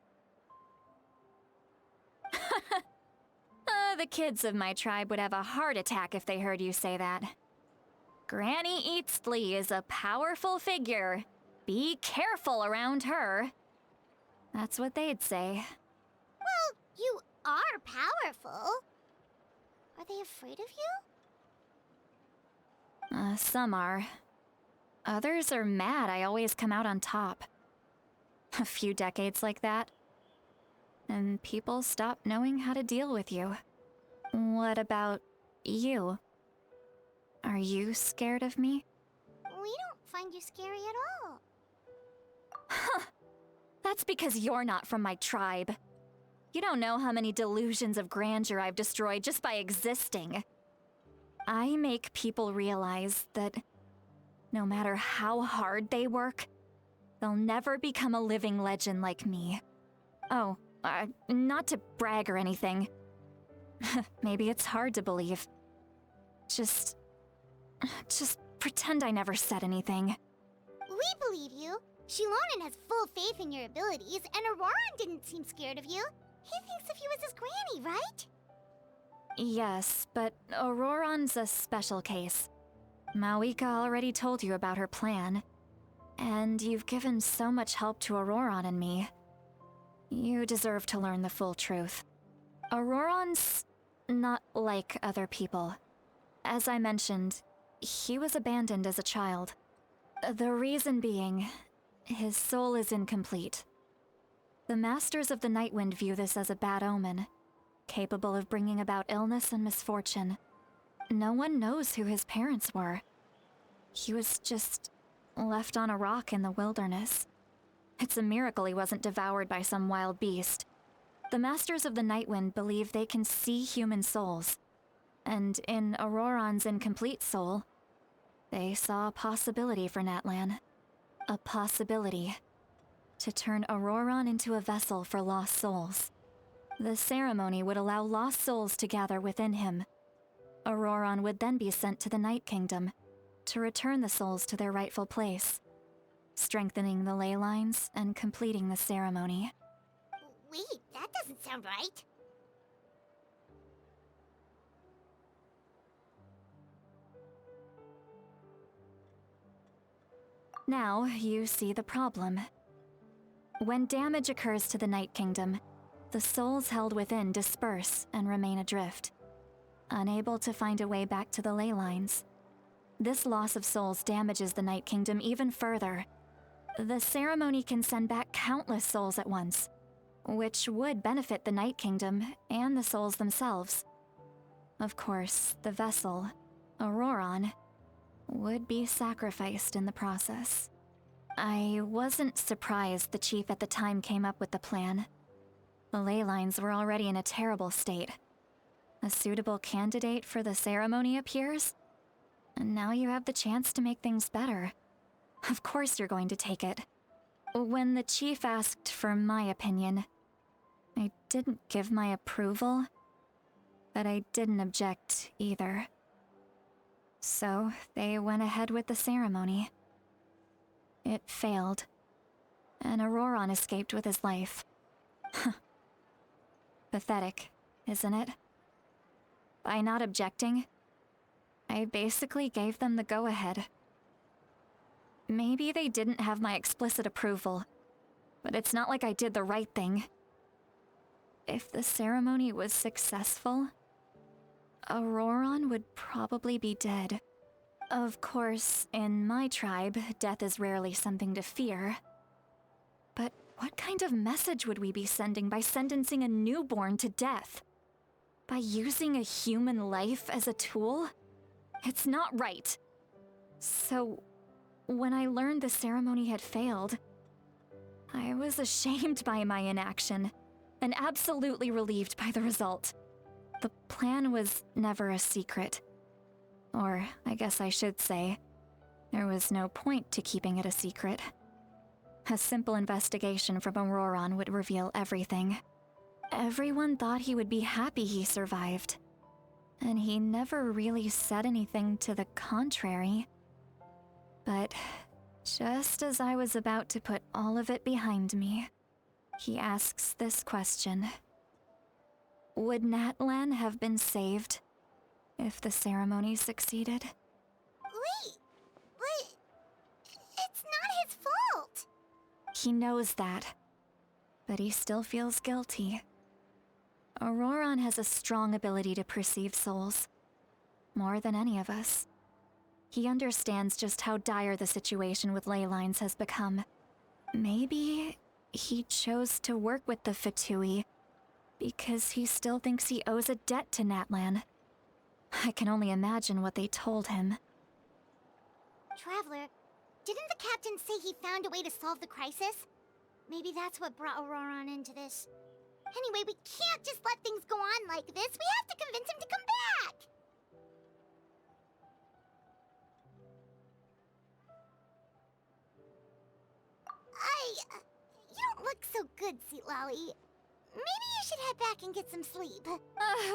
The kids of my tribe would have a heart attack if they heard you say that. Granny Eatsley is a powerful figure. Be careful around her. That's what they'd say. Well, you are powerful. Are they afraid of you? Some are. Others are mad I always come out on top. A few decades like that, and people stop knowing how to deal with you. What about you? Are you scared of me? We don't find you scary at all. Huh. That's because you're not from my tribe. You don't know how many delusions of grandeur I've destroyed just by existing. I make people realize that no matter how hard they work, they'll never become a living legend like me. Oh, not to brag or anything. Maybe it's hard to believe. Just pretend I never said anything. We believe you. Shilonen has full faith in your abilities, and Auroran didn't seem scared of you. He thinks of you as his granny, right? Yes, but Auroran's a special case. Mawika already told you about her plan. And you've given so much help to Auroran and me. You deserve to learn the full truth. Auroran's not like other people. As I mentioned, he was abandoned as a child. The reason being, his soul is incomplete. The Masters of the Nightwind view this as a bad omen, capable of bringing about illness and misfortune. No one knows who his parents were. He was just left on a rock in the wilderness. It's a miracle he wasn't devoured by some wild beast. The Masters of the Nightwind believe they can see human souls. And in Auroran's incomplete soul, they saw a possibility for Natlan. A possibility to turn Auroran into a vessel for lost souls. The ceremony would allow lost souls to gather within him. Auroran would then be sent to the Night Kingdom to return the souls to their rightful place, strengthening the ley lines and completing the ceremony. Wait, that doesn't sound right. Now you see the problem. When damage occurs to the Night Kingdom, the souls held within disperse and remain adrift, unable to find a way back to the ley lines. This loss of souls damages the Night Kingdom even further. The ceremony can send back countless souls at once, which would benefit the Night Kingdom and the souls themselves. Of course, the vessel, Auroran, would be sacrificed in the process. I wasn't surprised the chief at the time came up with the plan. The ley lines were already in a terrible state. A suitable candidate for the ceremony appears, and now you have the chance to make things better. Of course you're going to take it. When the chief asked for my opinion, I didn't give my approval, but I didn't object either. So they went ahead with the ceremony. It failed, and Auroron escaped with his life. Pathetic, isn't it? By not objecting, I basically gave them the go-ahead. Maybe they didn't have my explicit approval, but it's not like I did the right thing. If the ceremony was successful, Auroron would probably be dead. Of course, in my tribe, death is rarely something to fear. But what kind of message would we be sending by sentencing a newborn to death? By using a human life as a tool? It's not right. So, when I learned the ceremony had failed, I was ashamed by my inaction, and absolutely relieved by the result. The plan was never a secret. Or, I guess I should say, there was no point to keeping it a secret. A simple investigation from Auroron would reveal everything. Everyone thought he would be happy he survived. And he never really said anything to the contrary. But just as I was about to put all of it behind me, he asks this question. Would Natlan have been saved if the ceremony succeeded? Wait, but it's not his fault. He knows that, but he still feels guilty. Auroron has a strong ability to perceive souls, more than any of us. He understands just how dire the situation with ley lines has become. Maybe he chose to work with the Fatui because he still thinks he owes a debt to Natlan. I can only imagine what they told him. Traveler, didn't the captain say he found a way to solve the crisis? Maybe that's what brought Auroron into this. Anyway, we can't just let things go on like this. We have to convince him to come back! You don't look so good, Seatlolly. Maybe you should head back and get some sleep.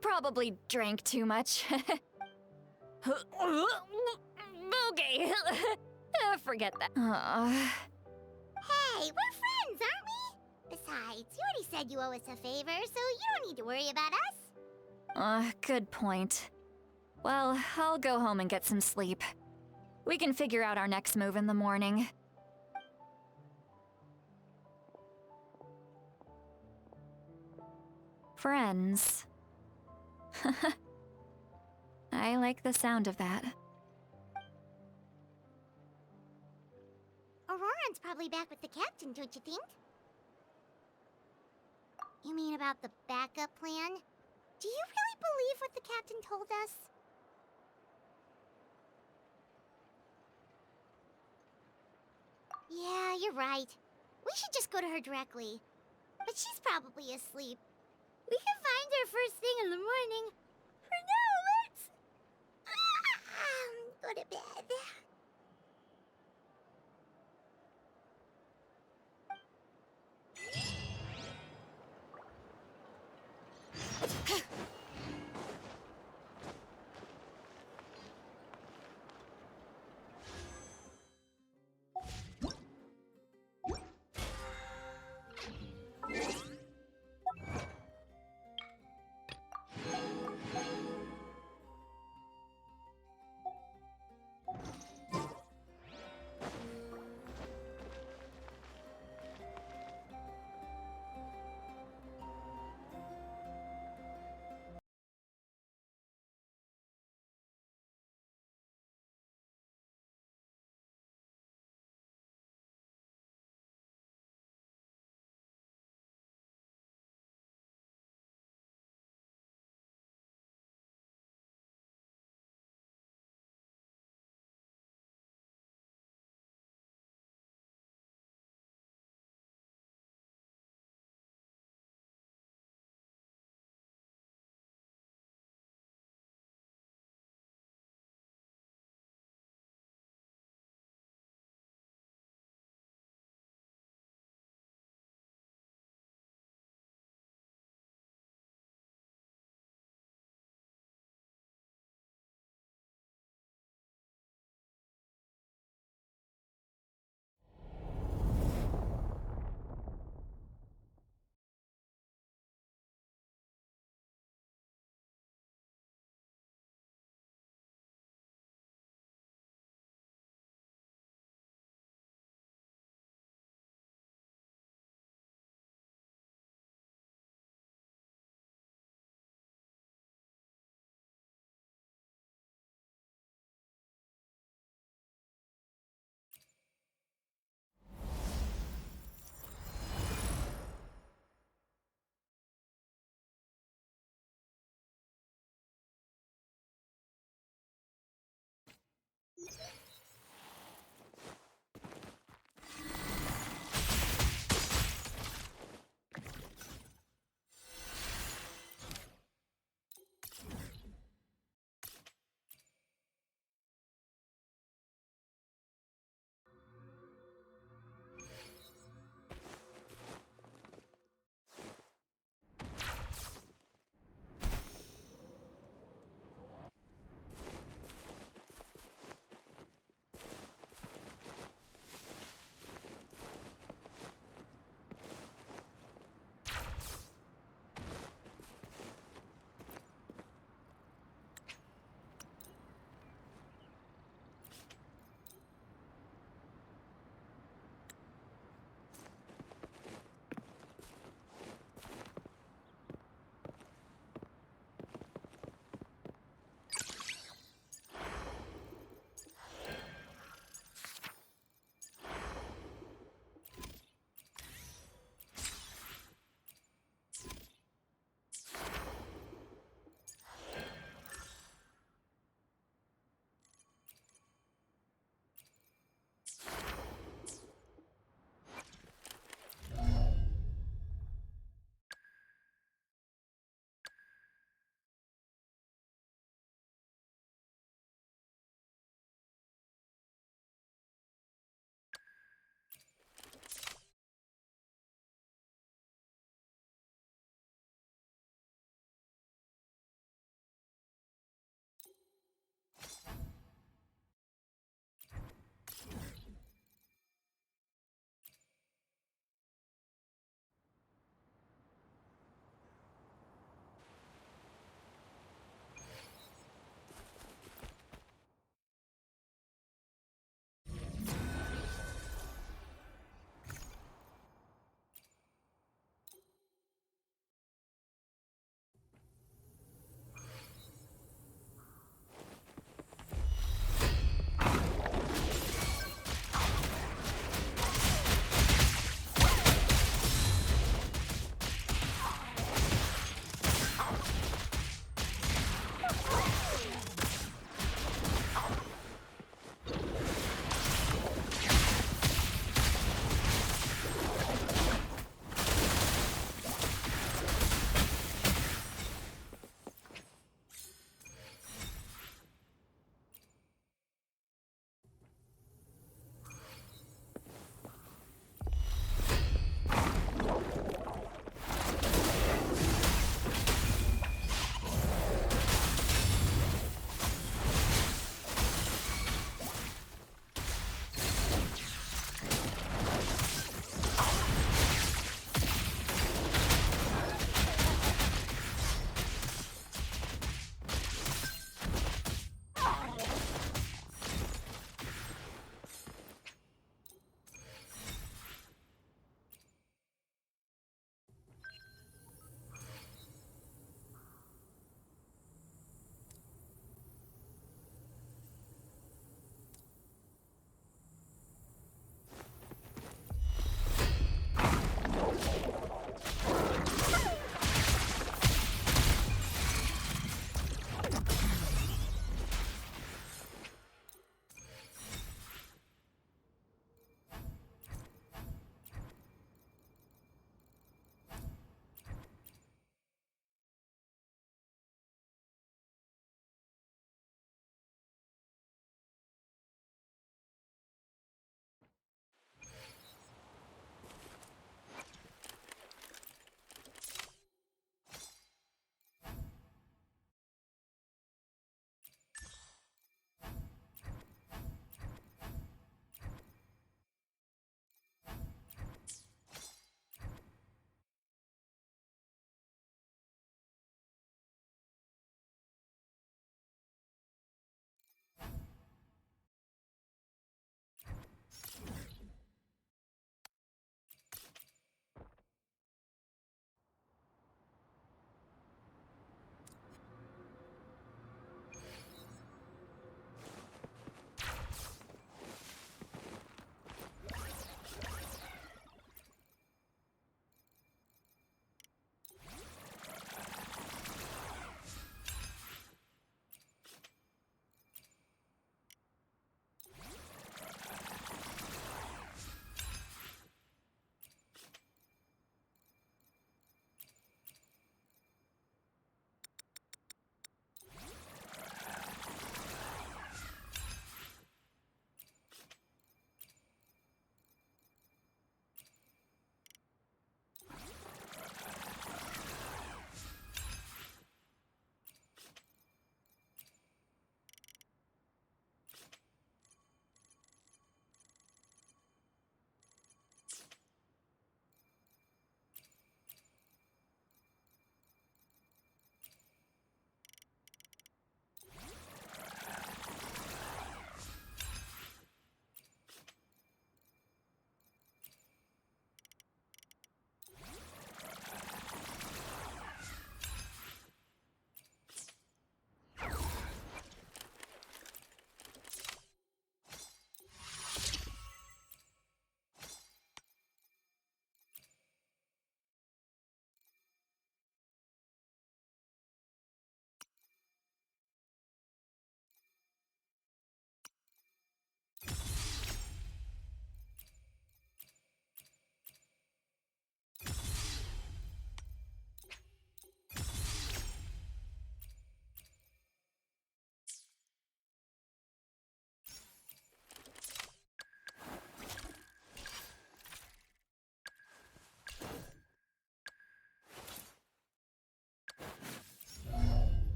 Probably drank too much. Okay. Forget that. Hey, we're friends, aren't we? Besides, you already said you owe us a favor, so you don't need to worry about us. Good point. Well, I'll go home and get some sleep. We can figure out our next move in the morning. Friends. I like the sound of that. Auroron's probably back with the captain, don't you think? You mean about the backup plan? Do you really believe what the captain told us? Yeah, you're right. We should just go to her directly. But she's probably asleep. We can find her first thing in the morning. For now, let's... go to bed.